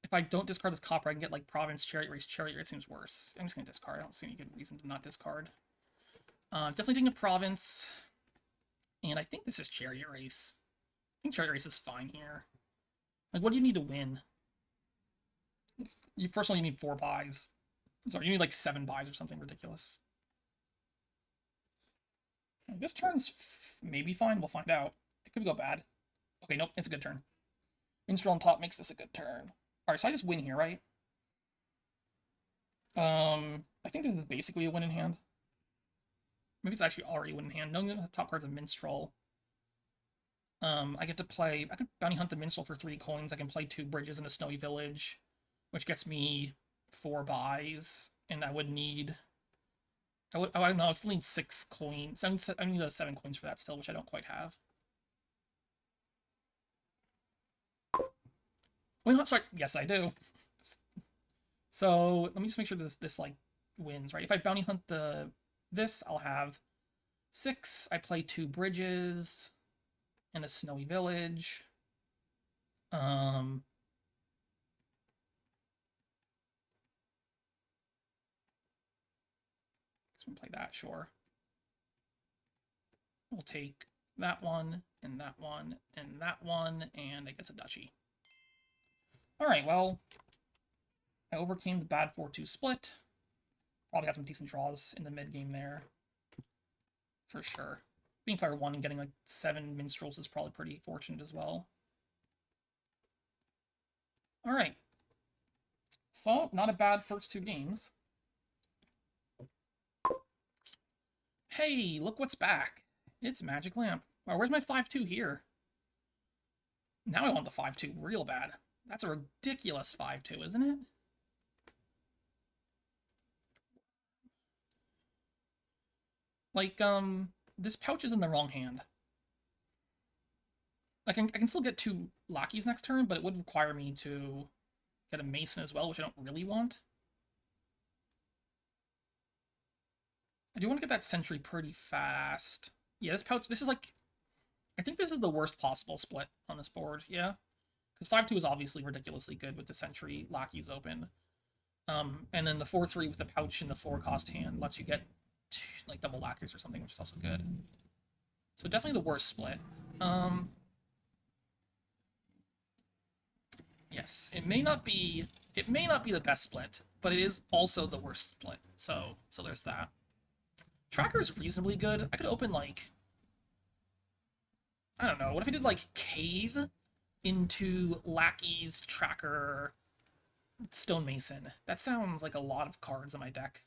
If I don't discard this copper, I can get, like, Province Chariot Race. Chariot Race seems worse. I'm just gonna discard. I don't see any good reason to not discard. Definitely taking a Province. And I think this is Chariot Race. I think Chariot Race is fine here. Like, what do you need to win? First of all, you need 4 buys. Sorry, you need like 7 buys or something ridiculous. This turn's maybe fine. We'll find out. It could go bad. Okay, nope, it's a good turn. Minstrel on top makes this a good turn. Alright, so I just win here, right? I think this is basically a win in hand. Maybe it's actually already a win in hand. Knowing that the top card's a Minstrel. I get to play... I could bounty hunt the Minstrel for 3 coins. I can play 2 bridges in a Snowy Village, which gets me 4 buys, and I would need... I still need 6 coins. I need 7 coins for that still, which I don't quite have. Wait, not sorry. Yes, I do. So let me just make sure this like wins, right? If I bounty hunt this, I'll have 6. I play 2 bridges and a Snowy Village. Play that, sure. We'll take that one, and that one, and that one, and I guess a Duchy. Alright, well, I overcame the bad 4-2 split. Probably got some decent draws in the mid-game there. For sure. Being player 1 and getting like 7 minstrels is probably pretty fortunate as well. Alright. So, not a bad first 2 games. Hey, look what's back. It's Magic Lamp. Wow, where's my 5-2 here? Now I want the 5-2 real bad. That's a ridiculous 5-2, isn't it? Like, this pouch is in the wrong hand. I can still get 2 lackeys next turn, but it would require me to get a Mason as well, which I don't really want. I do want to get that sentry pretty fast. Yeah, this pouch, this is like, I think this is the worst possible split on this board, yeah? Because 5-2 is obviously ridiculously good with the sentry lackeys open. And then the 4-3 with the pouch in the 4-cost hand lets you get like double lackeys or something, which is also good. So definitely the worst split. Yes, it may not be the best split, but it is also the worst split. So there's that. Tracker is reasonably good. I could open like, I don't know, what if I did like Cave into Lackey's Tracker Stonemason? That sounds like a lot of cards in my deck.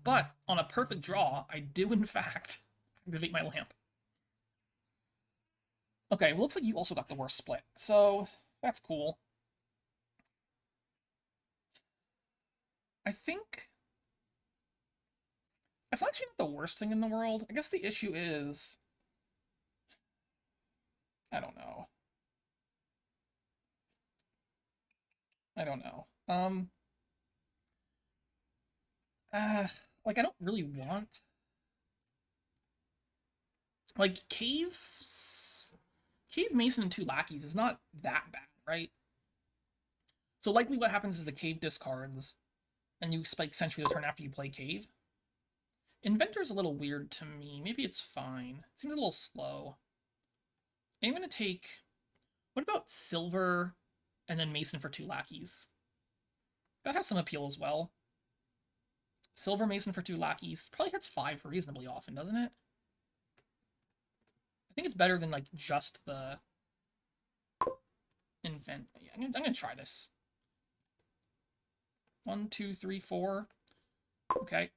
But on a perfect draw, I do in fact activate my lamp. Okay, well, looks like you also got the worst split, so that's cool. I think that's actually not the worst thing in the world. I guess the issue is, I don't know. I don't know. Like I don't really want like Cave Mason and 2 lackeys is not that bad, right? So likely what happens is the Cave discards, and you spike Sentry the turn after you play Cave. Inventor's a little weird to me. Maybe it's fine. It seems a little slow. I'm gonna take, what about Silver and then Mason for 2 lackeys? That has some appeal as well. Silver Mason for 2 lackeys probably hits 5 reasonably often, doesn't it? I think it's better than like just the invent. Yeah, I'm gonna try this. 1, 2, 3, 4. Okay.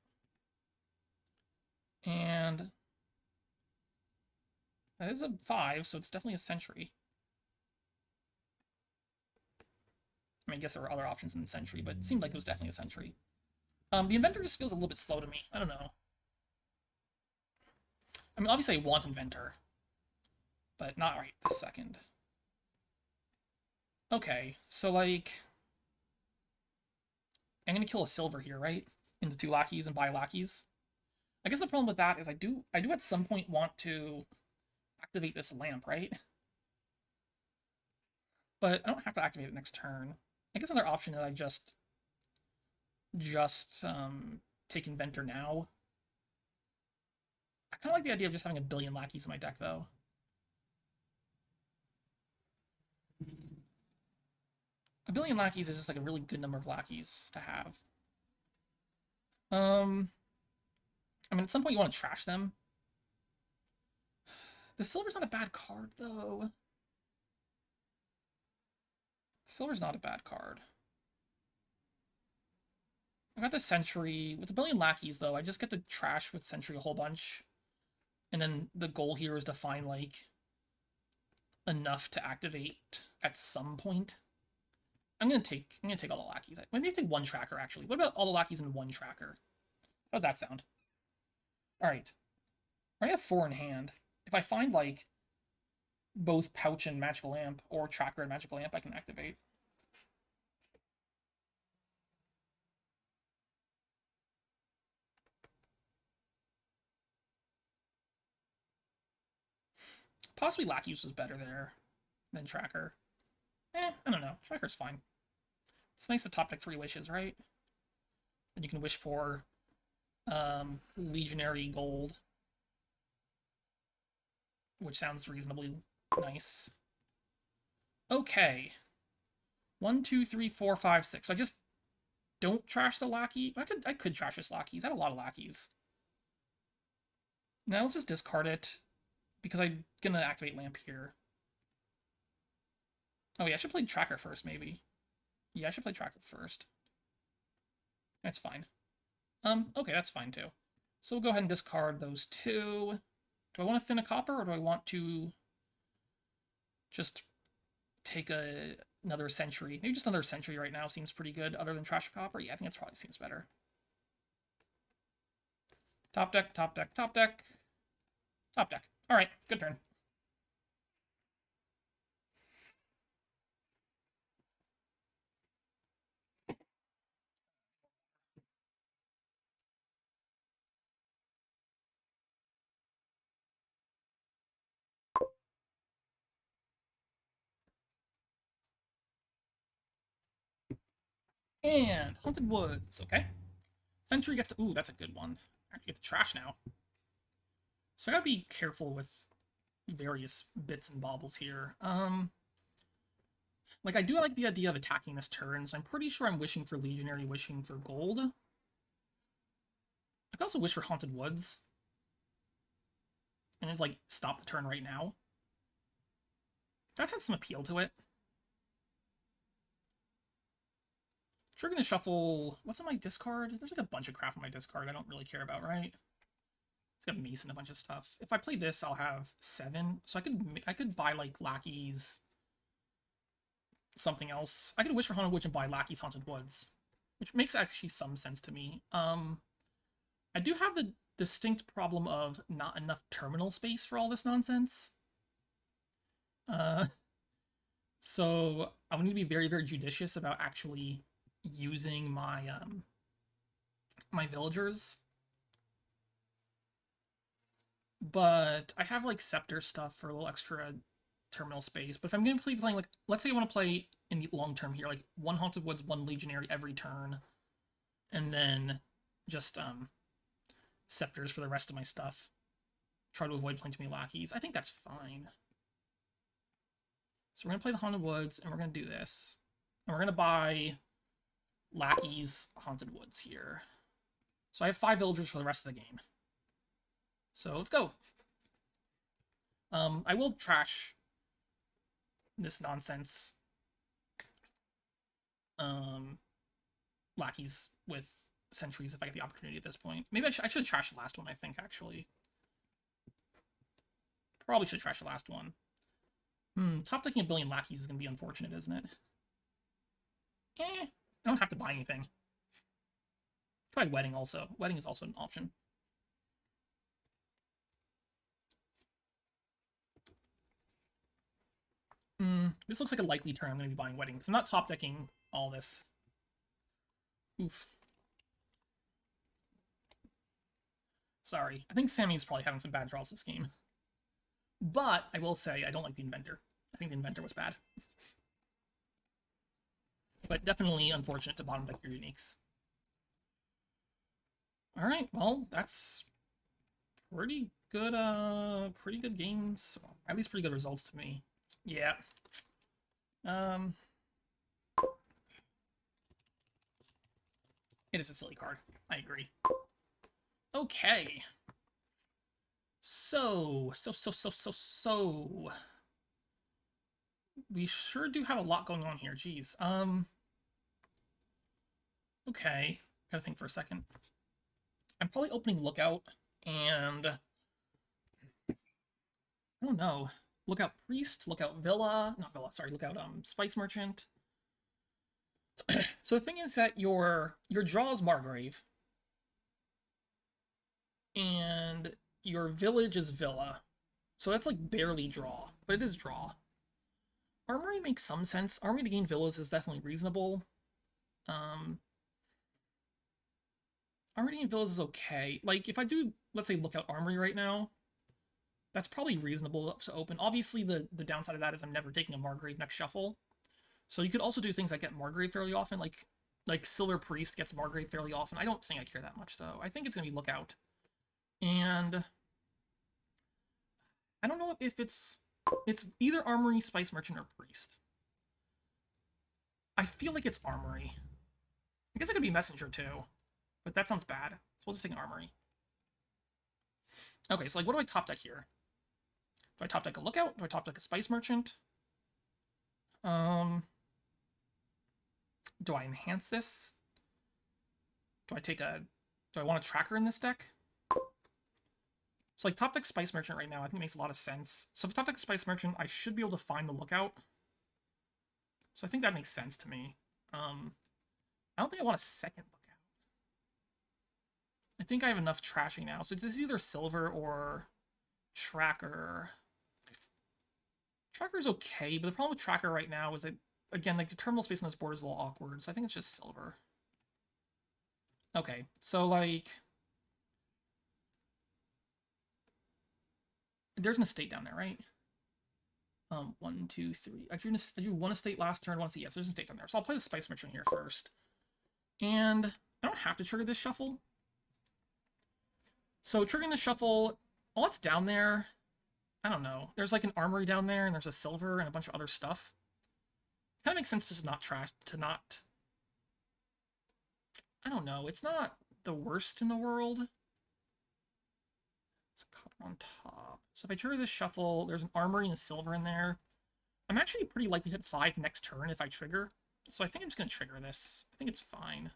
And that is a 5, so it's definitely a sentry. I mean, I guess there were other options in the sentry, but it seemed like it was definitely a sentry. The inventor just feels a little bit slow to me. I don't know. I mean, obviously I want inventor, but not right this second. Okay, so like, I'm gonna kill a silver here, right? Into 2 lackeys and buy lackeys. I guess the problem with that is I do at some point want to activate this lamp, right? But I don't have to activate it next turn. I guess another option is I just take inventor now. I kind of like the idea of just having a billion lackeys in my deck, though. A billion lackeys is just like a really good number of lackeys to have. I mean, at some point you want to trash them. The silver's not a bad card, though. Silver's not a bad card. I got the Sentry. With a billion lackeys, though, I just get to trash with Sentry a whole bunch. And then the goal here is to find, like, enough to activate at some point. I'm gonna take all the lackeys. Maybe I take 1 tracker, actually. What about all the lackeys in 1 tracker? How does that sound? Alright. I have 4 in hand. If I find, like, both Pouch and Magical Lamp, or Tracker and Magical Lamp, I can activate. Possibly Lackeys was better there than Tracker. I don't know. Tracker's fine. It's nice to top deck 3 wishes, right? And you can wish for Legionary Gold, which sounds reasonably nice. Okay. 1, 2, 3, 4, 5, 6. So I just don't trash the lackey. I could trash this lackeys. I have a lot of lackeys. Now let's just discard it, because I'm gonna activate Lamp here. Oh yeah, I should play Tracker first, maybe. Yeah, I should play Tracker first. That's fine. Okay, that's fine too. So we'll go ahead and discard those 2. Do I want to thin a copper, or do I want to just take another Sentry? Maybe just another Sentry right now seems pretty good, other than trash a copper. Yeah, I think that probably seems better. Top deck, top deck, top deck, top deck. All right, good turn. And Haunted Woods, okay. Sentry gets to, ooh, that's a good one. I actually get to trash now. So I gotta be careful with various bits and baubles here. Like, I do like the idea of attacking this turn, so I'm pretty sure I'm wishing for Legionary, wishing for gold. I could also wish for Haunted Woods. And it's like, stop the turn right now. That has some appeal to it. Sure, gonna shuffle. What's in my discard? There's like a bunch of crap in my discard I don't really care about, right? It's got Mace and a bunch of stuff. If I play this, I'll have 7. So I could buy like Lackey's something else. I could wish for Haunted Woods and buy Lackey's Haunted Woods, which makes actually some sense to me. I do have the distinct problem of not enough terminal space for all this nonsense. So I'm going to be very, very judicious about actually using my my villagers. But I have like Scepter stuff for a little extra terminal space. But if I'm going to be playing, like, let's say I want to play in the long term here, like 1 Haunted Woods, 1 Legionary every turn, and then just Scepters for the rest of my stuff. Try to avoid playing too many Lackeys. I think that's fine. So we're going to play the Haunted Woods, and we're going to do this. And we're going to buy Lackey's Haunted Woods here. So I have 5 villagers for the rest of the game. So let's go. I will trash this nonsense Lackeys with sentries if I get the opportunity at this point. Maybe I should trash the last one, I think, actually. Probably should trash the last one. Top decking a billion Lackeys is going to be unfortunate, isn't it? I don't have to buy anything. Try Wedding also. Wedding is also an option. This looks like a likely turn I'm going to be buying Wedding, because I'm not top decking all this. Oof. Sorry. I think SamE's probably having some bad draws this game. But I will say I don't like the Inventor. I think the Inventor was bad. But definitely unfortunate to bottom deck your uniques. Alright, well, that's pretty good games. At least pretty good results to me. Yeah. It is a silly card. I agree. Okay. So. We sure do have a lot going on here. Jeez. Okay. Gotta think for a second. I'm probably opening Lookout and I don't know. Lookout Priest, Lookout Villa, not Villa, sorry, Lookout Spice Merchant. So the thing is that your draw is Margrave, and your village is Villa. So that's like barely draw, but it is draw. Armory makes some sense. Armory to gain villas is definitely reasonable. Armory to gain villas is okay. Like, if I do, let's say, Lookout Armory right now, that's probably reasonable to open. Obviously, the downside of that is I'm never taking a Margrave next shuffle. So you could also do things that get Margrave fairly often, like Silver Priest gets Margrave fairly often. I don't think I care that much, though. I think it's going to be Lookout. And I don't know if it's either Armory, Spice Merchant, or Priest. I feel like it's Armory. I guess it could be Messenger, too. But that sounds bad. So we'll just take an Armory. Okay, so like, what do I top deck here? Do I top deck a Lookout? Do I top deck a Spice Merchant? Do I enhance this? Do I want a tracker in this deck? So like top deck Spice Merchant right now, I think it makes a lot of sense. So if I top deck Spice Merchant, I should be able to find the Lookout. So I think that makes sense to me. I don't think I want a second Lookout. I think I have enough trashing now. So this is either silver or tracker. Tracker's okay, but the problem with tracker right now is that, again, like the terminal space on this board is a little awkward, so I think it's just silver. Okay, so like there's an estate down there, right? 1, 2, 3. I drew one estate last turn, one estate. Yes, there's an estate down there. So I'll play the Spice Merchant here first. And I don't have to trigger this shuffle. So triggering the shuffle, all that's down there, I don't know. There's like an armory down there, and there's a silver and a bunch of other stuff. It kind of makes sense to not trash, to not... I don't know. It's not the worst in the world. It's a copper on top. So if I trigger this shuffle, there's an armory and a silver in there. I'm actually pretty likely to hit 5 next turn if I trigger. So I think I'm just going to trigger this. I think it's fine.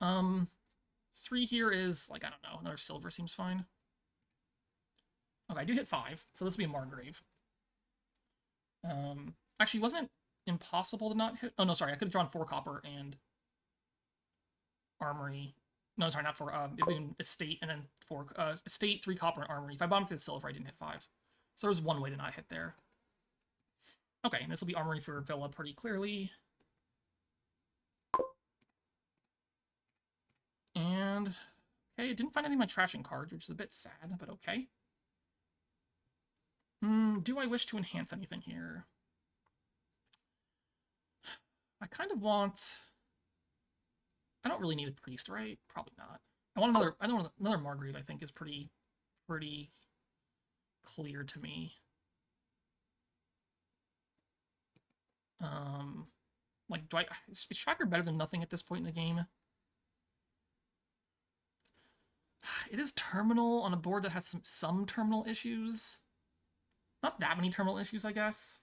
3 here is, like, I don't know. Another silver seems fine. Okay, I do hit 5, so this will be a Margrave. Actually, wasn't it impossible to not hit? Oh, no, sorry. I could have drawn 4 copper and armory. No, sorry, not 4. It'd been estate and then 4. Estate, 3 copper, and armory. If I bottomed to the silver, I didn't hit 5. So there was one way to not hit there. Okay, and this will be armory for Villa pretty clearly. And, okay, I didn't find any of my trashing cards, which is a bit sad, but okay. Do I wish to enhance anything here? I kind of want... I don't really need a priest, right? Probably not. I want another Margrave, I think, is pretty clear to me. Like, is Tracker better than nothing at this point in the game? It is terminal on a board that has some terminal issues. Not that many terminal issues, I guess.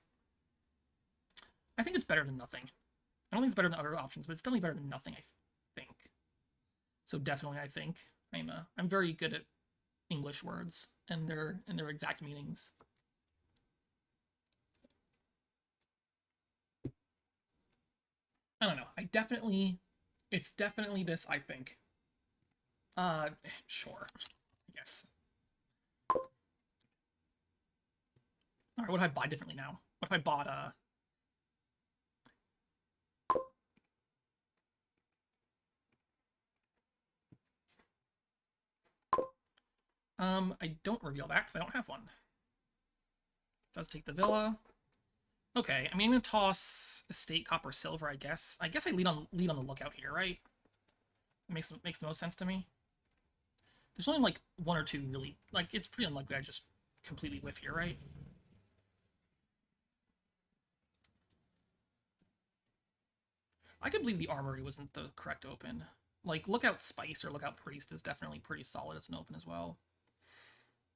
I think it's better than nothing. I don't think it's better than other options, but it's definitely better than nothing, I think. So definitely, I think. I'm very good at English words and their exact meanings. I don't know. It's definitely this, I think. Sure. I guess. Alright, what if I buy differently now? What if I bought, I don't reveal that because I don't have one. It does take the villa. Okay, I mean, I'm gonna toss estate, copper, silver, I guess. I guess I lead on the lookout here, right? It makes the most sense to me. There's only like 1 or 2 really, like, it's pretty unlikely I just completely whiff here, right? I could believe the armory wasn't the correct open. Like, Lookout Spice or Lookout Priest is definitely pretty solid as an open as well.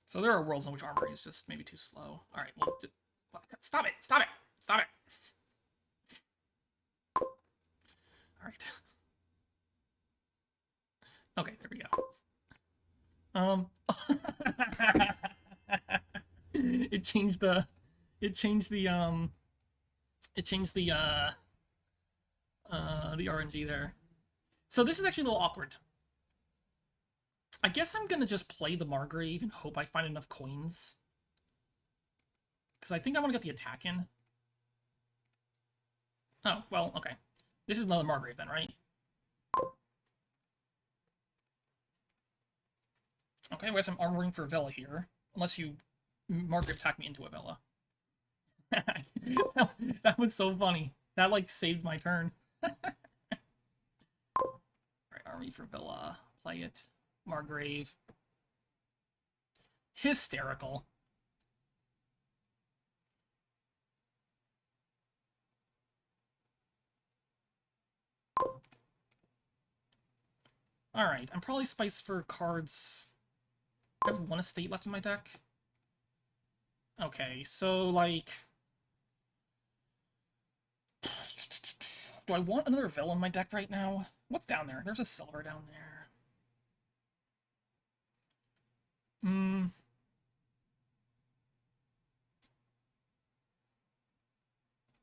So there are worlds in which armory is just maybe too slow. Alright, well, stop it! Stop it! Stop it! Alright. Okay, there we go. It changed the RNG there. So this is actually a little awkward. I guess I'm gonna just play the Margrave and hope I find enough coins. Because I think I want to get the attack in. Oh, well, okay. This is another Margrave then, right? Okay, I guess I'm armoring for a villa here. Unless you Margrave attack me into a villa. That was so funny. That, like, saved my turn. Alright, army for villa. Play it. Margrave. Hysterical. Alright, I'm probably spiced for cards. I have 1 estate left in my deck. Okay, so, like... Do I want another villa in my deck right now? What's down there? There's a silver down there.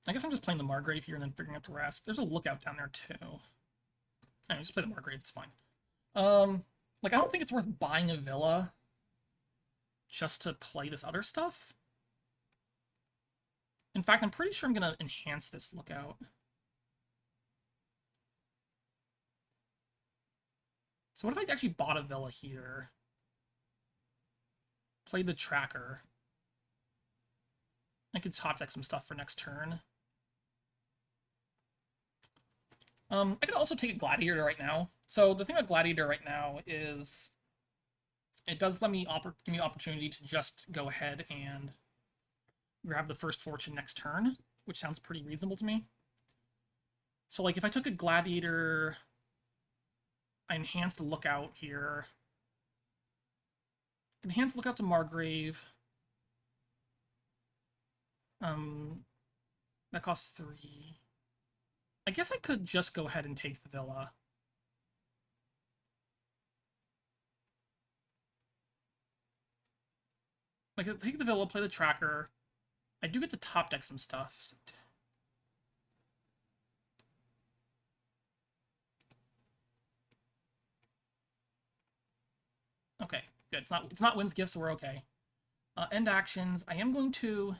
I guess I'm just playing the Margrave here and then figuring out the rest. There's a lookout down there, too. Anyway, just play the Margrave, it's fine. Like, I don't think it's worth buying a villa just to play this other stuff. In fact, I'm pretty sure I'm going to enhance this lookout. So what if I actually bought a villa here? Played the tracker. I could top deck some stuff for next turn. I could also take a Gladiator right now. So the thing about Gladiator right now is it does let me give me the opportunity to just go ahead and grab the first fortune next turn, which sounds pretty reasonable to me. So like if I took a Gladiator, I enhanced a lookout here. Enhanced lookout to Margrave. That costs 3. I guess I could just go ahead and take the villa. Like, take the villa, play the tracker. I do get to top deck some stuff. So... Okay, good. It's not wins gift, so we're okay. End actions. I am going to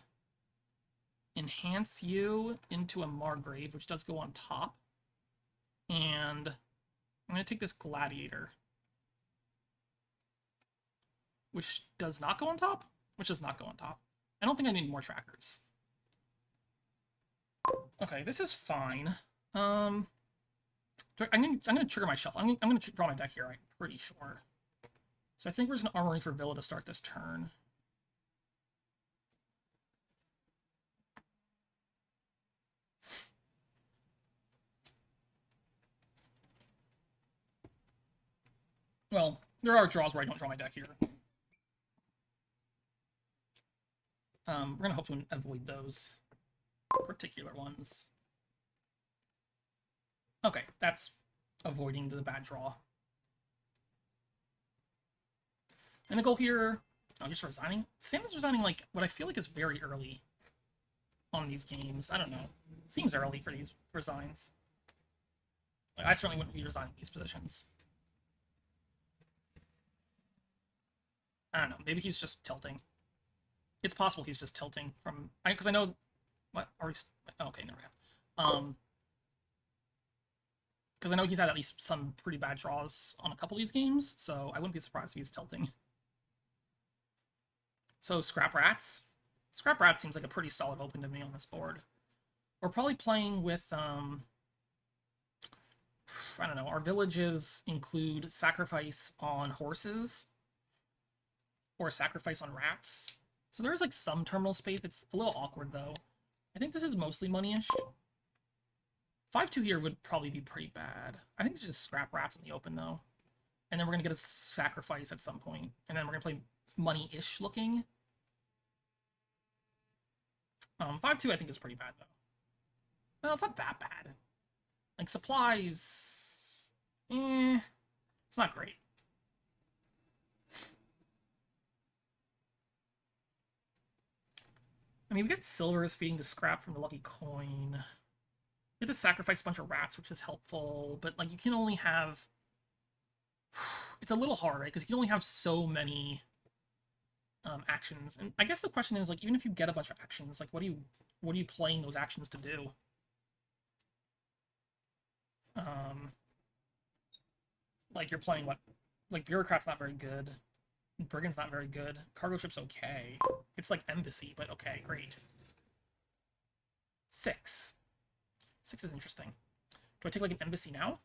enhance you into a Margrave, which does go on top. And I'm going to take this Gladiator, which does not go on top. Which does not go on top. I don't think I need more trackers. Okay, this is fine. I'm gonna trigger my shuffle. I'm gonna draw my deck here. I'm pretty sure. So I think we're just an Armory for Villa to start this turn. Well, there are draws where I don't draw my deck here. We're gonna hope to avoid those particular ones. Okay, that's avoiding the bad draw. And the goal here, oh, just resigning? Sam is resigning like what I feel like is very early on these games. I don't know. Seems early for these resigns. Like, I certainly wouldn't be resigning these positions. I don't know. Maybe he's just tilting. It's possible he's just tilting from... Because I know... What? Are we... Oh, okay, never mind. Because I know he's had at least some pretty bad draws on a couple of these games, so I wouldn't be surprised if he's tilting. So, Scrap Rats. Scrap Rats seems like a pretty solid open to me on this board. We're probably playing with, I don't know, our villages include Sacrifice on horses, or Sacrifice on rats. So there's like some terminal space. It's a little awkward though. I think this is mostly money-ish. 5-2 here would probably be pretty bad. I think it's just Scrap Rats in the open though. And then we're gonna get a Sacrifice at some point. And then we're gonna play money-ish looking. 5-2 I think is pretty bad though. Well, it's not that bad. Like supplies, it's not great. I mean, we get silver as feeding the scrap from the lucky coin. We have to sacrifice a bunch of rats, which is helpful, but like you can only have... It's a little hard, right? Because you can only have so many actions. And I guess the question is, like, even if you get a bunch of actions, like, what are you playing those actions to do? Like, you're playing what? Like, Bureaucrat's not very good. Brigand's not very good. Cargo Ship's okay. It's like Embassy, but okay, great. 6. 6 is interesting. Do I take, like, an Embassy now?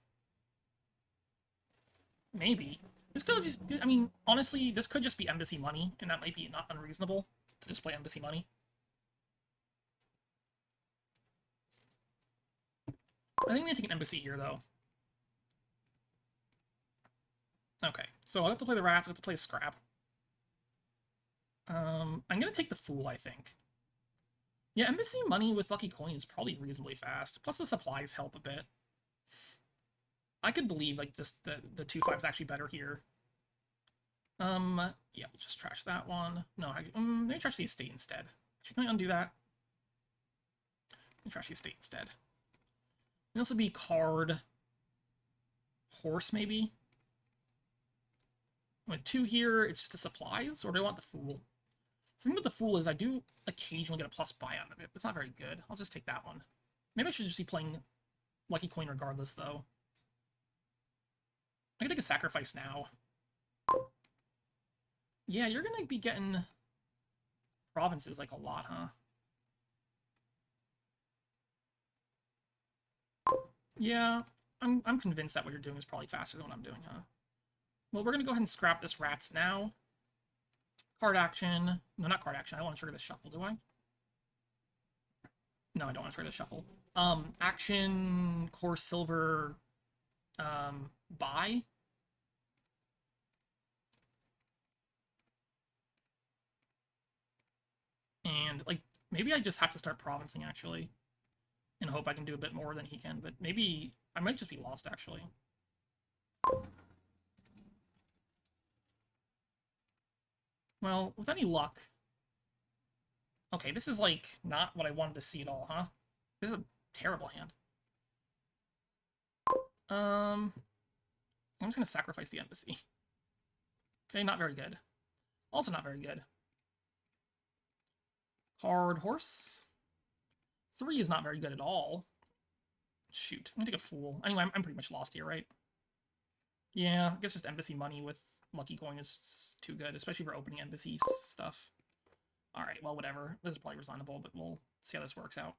Maybe. This could just... I mean, honestly, this could just be Embassy money, and that might be not unreasonable to just play Embassy money. I think I'm going to take an Embassy here, though. Okay, so I'll have to play the rats, I'll have to play a scrap. I'm going to take the fool, I think. Yeah, Embassy money with lucky coin is probably reasonably fast. Plus the supplies help a bit. I could believe, like, just the 2-5 is actually better here. Yeah, we'll just trash that one. No, let me trash the estate instead. Actually, can I undo that? Let me trash the estate instead. Can also be card... Horse, maybe? With 2 here, it's just the supplies, or do I want the Fool? The thing with the Fool is I do occasionally get a plus buy out of it, but it's not very good. I'll just take that one. Maybe I should just be playing Lucky Coin regardless, though. I can take a sacrifice now. Yeah, you're gonna be getting provinces like a lot, huh? Yeah, I'm convinced that what you're doing is probably faster than what I'm doing, huh? Well, we're gonna go ahead and scrap this rats now. Card action. No, not card action. I don't want to trigger the shuffle, do I? No, I don't want to trigger the shuffle. Action, core silver, buy. And, like, maybe I just have to start provincing, actually. And hope I can do a bit more than he can, but maybe I might just be lost, actually. Well, with any luck... Okay, this is, like, not what I wanted to see at all, huh? This is a terrible hand. I'm just gonna sacrifice the embassy. Okay, not very good. Also not very good. Card horse. 3 is not very good at all. Shoot, I'm gonna take a fool. Anyway, I'm pretty much lost here, right? Yeah, I guess just embassy money with Lucky Coin is too good, especially for opening embassy stuff. Alright, well, whatever. This is probably resignable, but we'll see how this works out.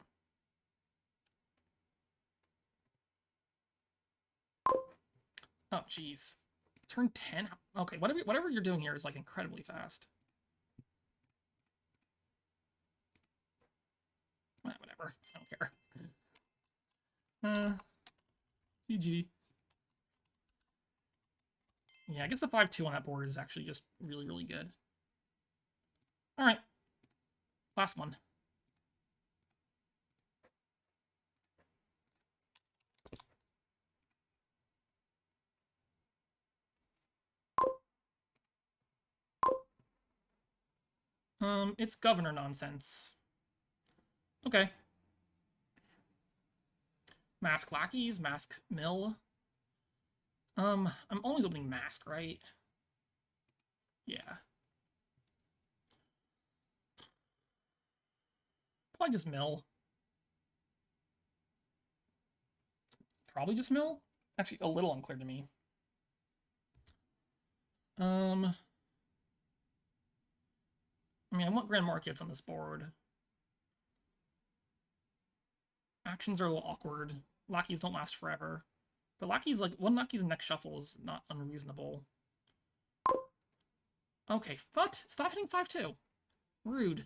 Oh, jeez. Turn 10? Okay, whatever you're doing here is, like, incredibly fast. Whatever. I don't care. GG. Yeah, I guess the 5-2 on that board is actually just really, really good. Alright. Last one. It's governor nonsense. Okay. Mask lackeys, mask mill. I'm always opening mask, right? Yeah. Probably just mill. Probably just mill? Actually, a little unclear to me. I mean, I want grand markets on this board. Actions are a little awkward. Lackeys don't last forever. But lackeys, like, one lackey's next shuffle is not unreasonable. Okay, what? Stop hitting 5-2. Rude.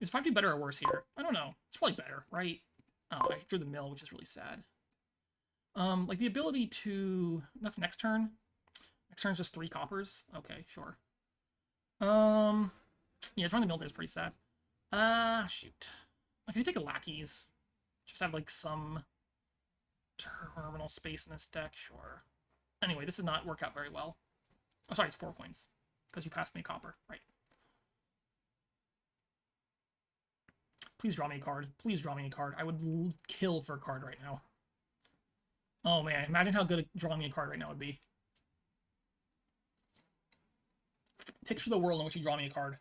Is 5-2 better or worse here? I don't know. It's probably better, right? Oh, I drew the mill, which is really sad. Like the ability to... That's next turn? Next turn's just 3 coppers? Okay, sure. Yeah, drawing the mill there is pretty sad. Shoot. Like, if you take a lackeys, just have, like, some terminal space in this deck, sure. Anyway, this did not work out very well. Oh, sorry, it's 4 coins. Because you passed me a copper, right. Please draw me a card. Please draw me a card. I would kill for a card right now. Oh man, imagine how good drawing me a card right now would be. Picture the world in which you draw me a card.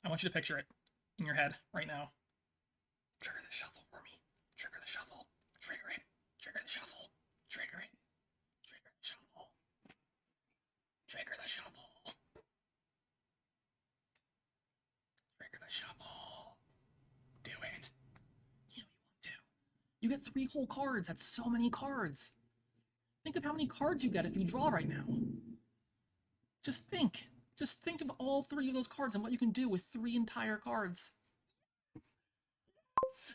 I want you to picture it in your head right now. Trigger the shuffle for me. Trigger the shuffle. Trigger it. Trigger the shuffle. Trigger it. Trigger the shuffle. Trigger the shuffle. Trigger the shuffle. Do it. You know you want to. You get 3 whole cards. That's so many cards. Think of how many cards you get if you draw right now. Just think. Just think of all 3 of those cards and what you can do with 3 entire cards. Yes.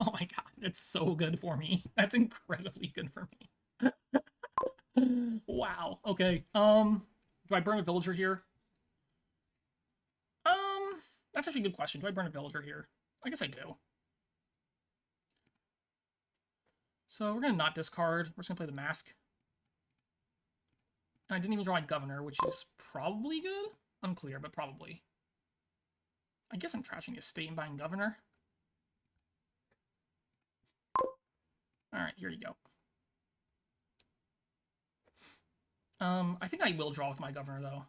Oh my god, it's so good for me. That's incredibly good for me. Wow. Okay. Do I burn a villager here? That's actually a good question. Do I burn a villager here? I guess I do. So we're gonna not discard. We're just gonna play the mask. And I didn't even draw my governor, which is probably good. Unclear, but probably. I guess I'm trashing the estate and buying governor. Alright, here you go. I think I will draw with my governor, though.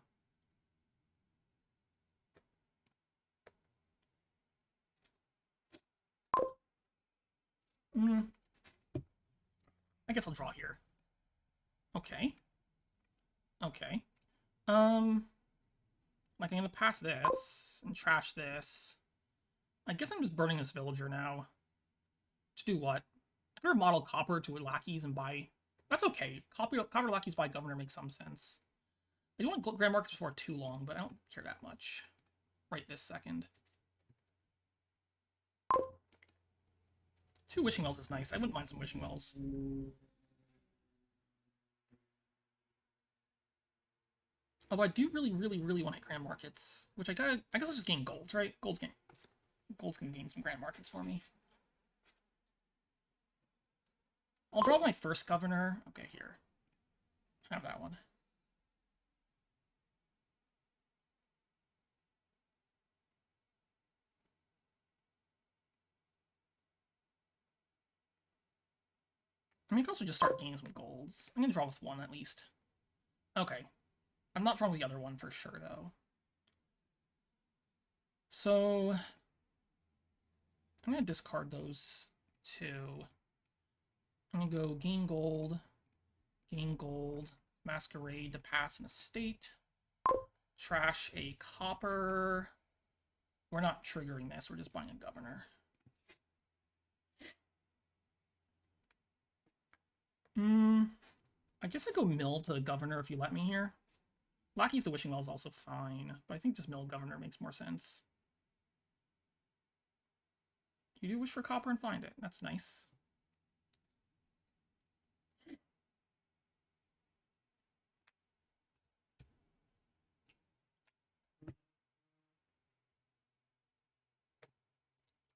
I guess I'll draw here. Okay. Okay. Like, I'm gonna pass this and trash this. I guess I'm just burning this villager now. To do what? I could remodel copper to lackeys and buy... That's okay. Copper lackeys buy governor makes some sense. I do want grand markets before too long, but I don't care that much right this second. 2 wishing wells is nice. I wouldn't mind some wishing wells. Although I do really want to hit grand markets, which I guess I'll just gain golds, right? Gold's gonna gain some grand markets for me. I'll draw my first governor. Okay, here. Have that one. I mean, I could also just start gaining some golds. I'm gonna draw with 1 at least. Okay. I'm not drawing with the other one for sure, though. So... I'm gonna discard those 2. I'm gonna go gain gold, masquerade to pass an estate, trash a copper. We're not triggering this, we're just buying a governor. I guess I go mill to the governor if you let me here. Lackey's the wishing well is also fine, but I think just mill governor makes more sense. You do wish for copper and find it. That's nice.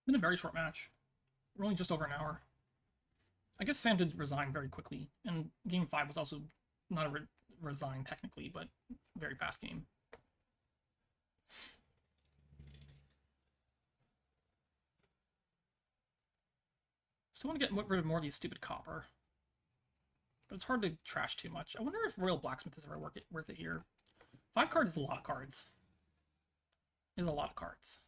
Been a very short match. We're only just over an hour. I guess Sam did resign very quickly, and game 5 was also not a resign technically, but very fast game. Still want to get rid of more of these stupid copper. But it's hard to trash too much. I wonder if Royal Blacksmith is ever worth it here. 5 cards is a lot of cards. Is a lot of cards.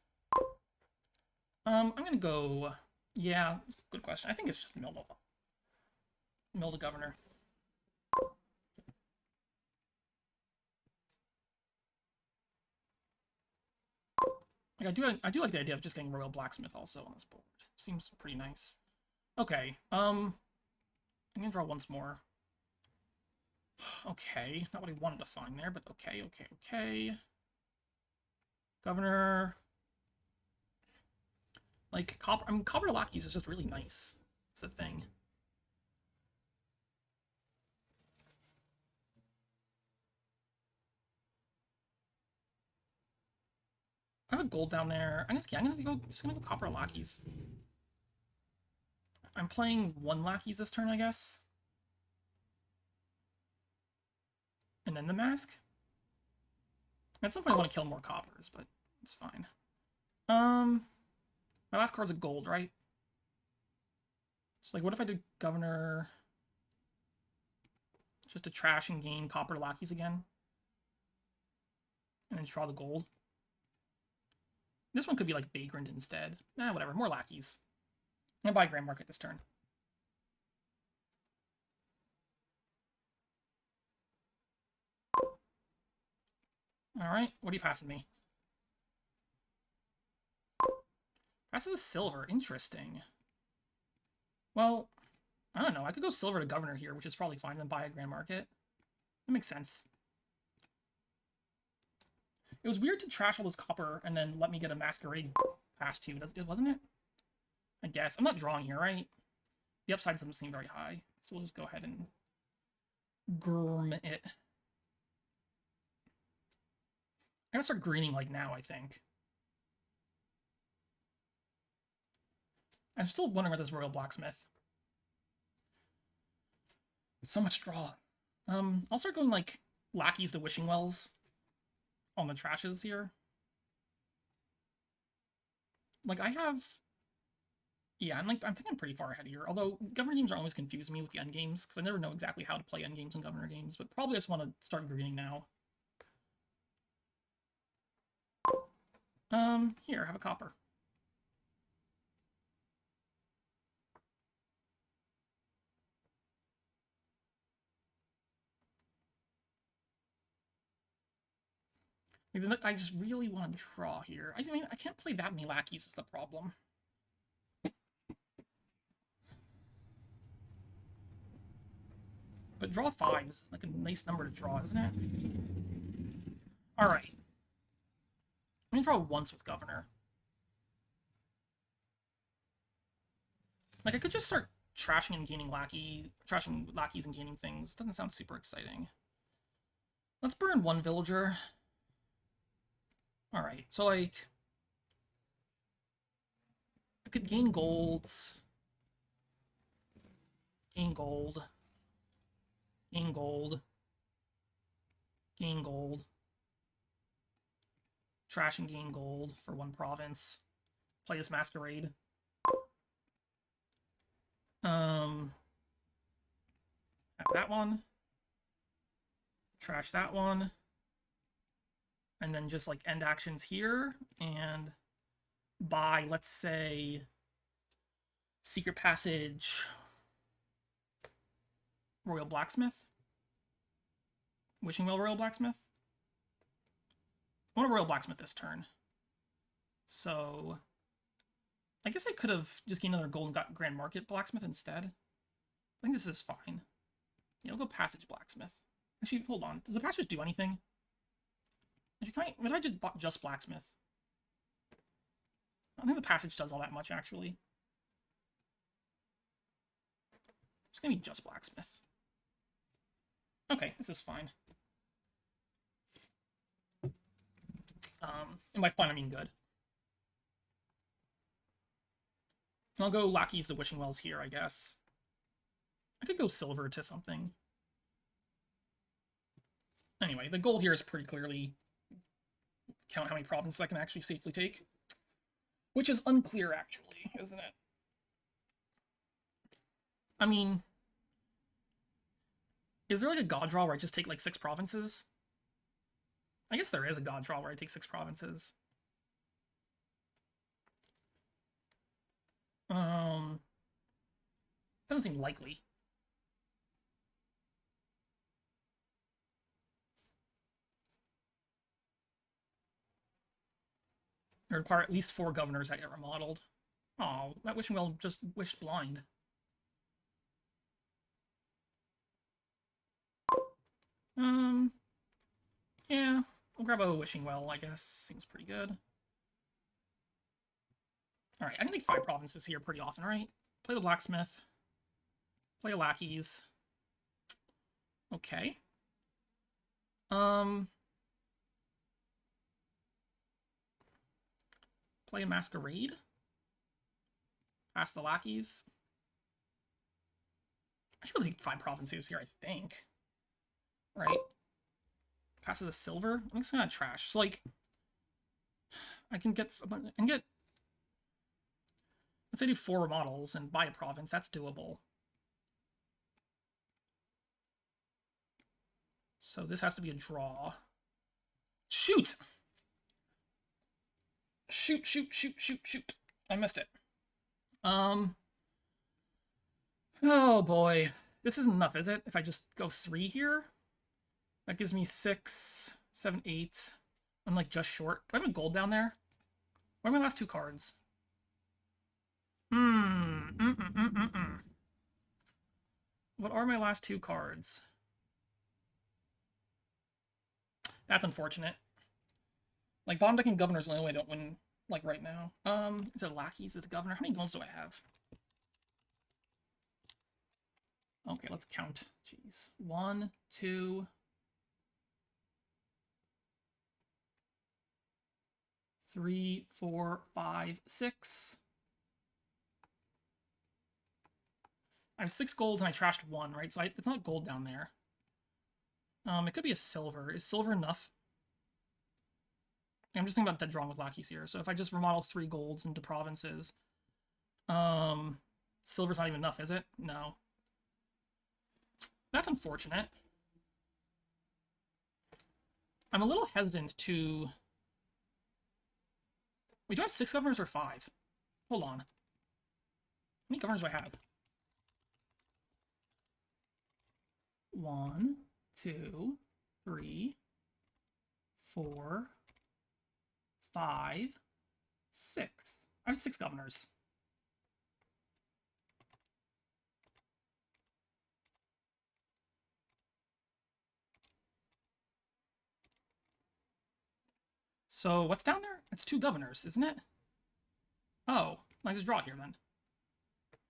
I'm gonna go... Yeah, that's a good question. I think it's just mill the governor. Like, I do like the idea of just getting Royal Blacksmith also on this board. Seems pretty nice. Okay, I'm gonna draw once more. Okay, not what I wanted to find there, but okay. Governor. Like, copper lackeys is just really nice. It's the thing. I have a gold down there. I'm just gonna go copper lackeys. I'm playing 1 lackeys this turn, I guess. And then the mask. At some point I want to kill more coppers, but it's fine. My last card's a gold, right? Just like, what if I did governor just to trash and gain copper lackeys again? And then draw the gold. This one could be like Vagrant instead. Nah, whatever. More lackeys. I'm gonna buy Grand Market this turn. Alright, what are you passing me? Passes a silver. Interesting. Well, I don't know. I could go silver to governor here, which is probably fine, and then buy a Grand Market. That makes sense. It was weird to trash all this copper and then let me get a masquerade pass too, wasn't it? I guess. I'm not drawing here, right? The upside doesn't seem very high, so we'll just go ahead and grm it. I gotta start greening like now, I think. I'm still wondering about this Royal Blacksmith. So much draw. I'll start going like lackeys to wishing wells on the trashes here. Like I have Yeah, I'm thinking pretty far ahead here. Although governor games are always confusing me with the end games because I never know exactly how to play end games and governor games. But probably I just want to start greening now. Here, have a copper. I just really want to draw here. I mean, I can't play that many lackeys is the problem. But draw 5 is like a nice number to draw, isn't it? Alright. I'm gonna draw once with governor. Like, I could just start trashing and gaining trashing lackeys and gaining things. Doesn't sound super exciting. Let's burn one villager. Alright, so like... I could gain golds. Gain gold. Gain gold. Gain gold. Trash and gain gold for one province. Play this masquerade. Have that one. Trash that one. And then just like end actions here and buy, let's say, Secret Passage, Royal Blacksmith. Wishing Well Royal Blacksmith. I want a Royal Blacksmith this turn. So I guess I could have just gained another Golden Grand Market Blacksmith instead. I think this is fine. Yeah, I'll go Passage Blacksmith. Actually, hold on. Does the Passage do anything? Actually, would I just bought just Blacksmith? I don't think the Passage does all that much, actually. It's gonna be just Blacksmith. Okay, this is fine. And by fun, I mean good. I'll go lackeys to Wishing Wells here, I guess. I could go silver to something. Anyway, the goal here is pretty clearly count how many provinces I can actually safely take. Which is unclear, actually, isn't it? I mean... Is there like a god draw where I just take like 6 provinces? I guess there is a god draw where I take 6 provinces. Doesn't seem likely. There require at least 4 governors that get remodeled. Oh, that Wishing Well just wished blind. Yeah, we'll grab a Wishing Well, I guess. Seems pretty good. Alright, I can take 5 provinces here pretty often, right? Play the Blacksmith. Play lackeys. Okay. Play a Masquerade. Pass the lackeys. I should really take 5 provinces here, I think. Right? Passes a silver. I'm just gonna trash. So like, I can get let's say do 4 remodels and buy a province. That's doable. So this has to be a draw. Shoot! Shoot, shoot, shoot, shoot, shoot. I missed it. Oh boy. This isn't enough, is it? If I just go 3 here? That gives me 6, 7, 8. I'm like just short. Do I have a gold down there? What are my last 2 cards? What are my last 2 cards? That's unfortunate. Like, bottom decking governor is the only way I don't win, like, right now. Is it lackeys? Is it governor? How many golds do I have? Okay, let's count. Jeez. 1, 2... 3, 4, 5, 6. I have 6 golds and I trashed 1, right? So it's not gold down there. It could be a silver. Is silver enough? I'm just thinking about dead drawing with lackeys here. So if I just remodel 3 golds into provinces, Silver's not even enough, is it? No. That's unfortunate. I'm a little hesitant to... Wait, do I have 6 governors or 5? Hold on. How many governors do I have? 1, 2, 3, 4, 5, 6. I have 6 governors. So what's down there? It's 2 governors, isn't it? Oh, I just draw here then.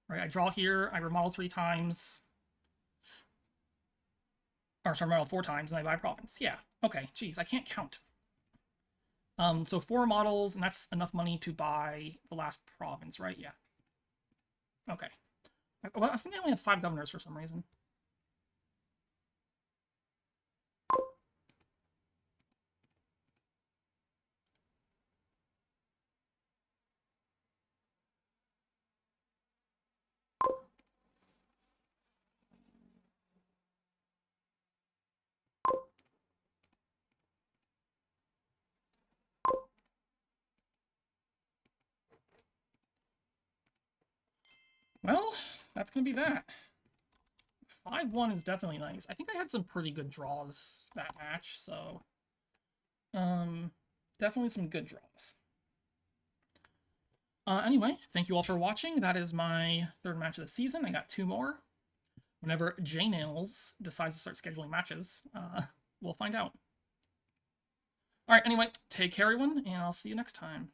Right, I draw here, I remodel 3 times. Or sorry, remodel 4 times, and I buy province. Yeah, okay, geez, I can't count. So 4 models, and that's enough money to buy the last province, right? Yeah. Okay. Well, I think I only have 5 governors for some reason. Well, that's gonna be that. 5-1 is definitely nice. I think I had some pretty good draws that match, so... definitely some good draws. Anyway, thank you all for watching. That is my 3rd match of the season. I got 2 more. Whenever J-Nails decides to start scheduling matches, we'll find out. Alright, anyway, take care everyone, and I'll see you next time.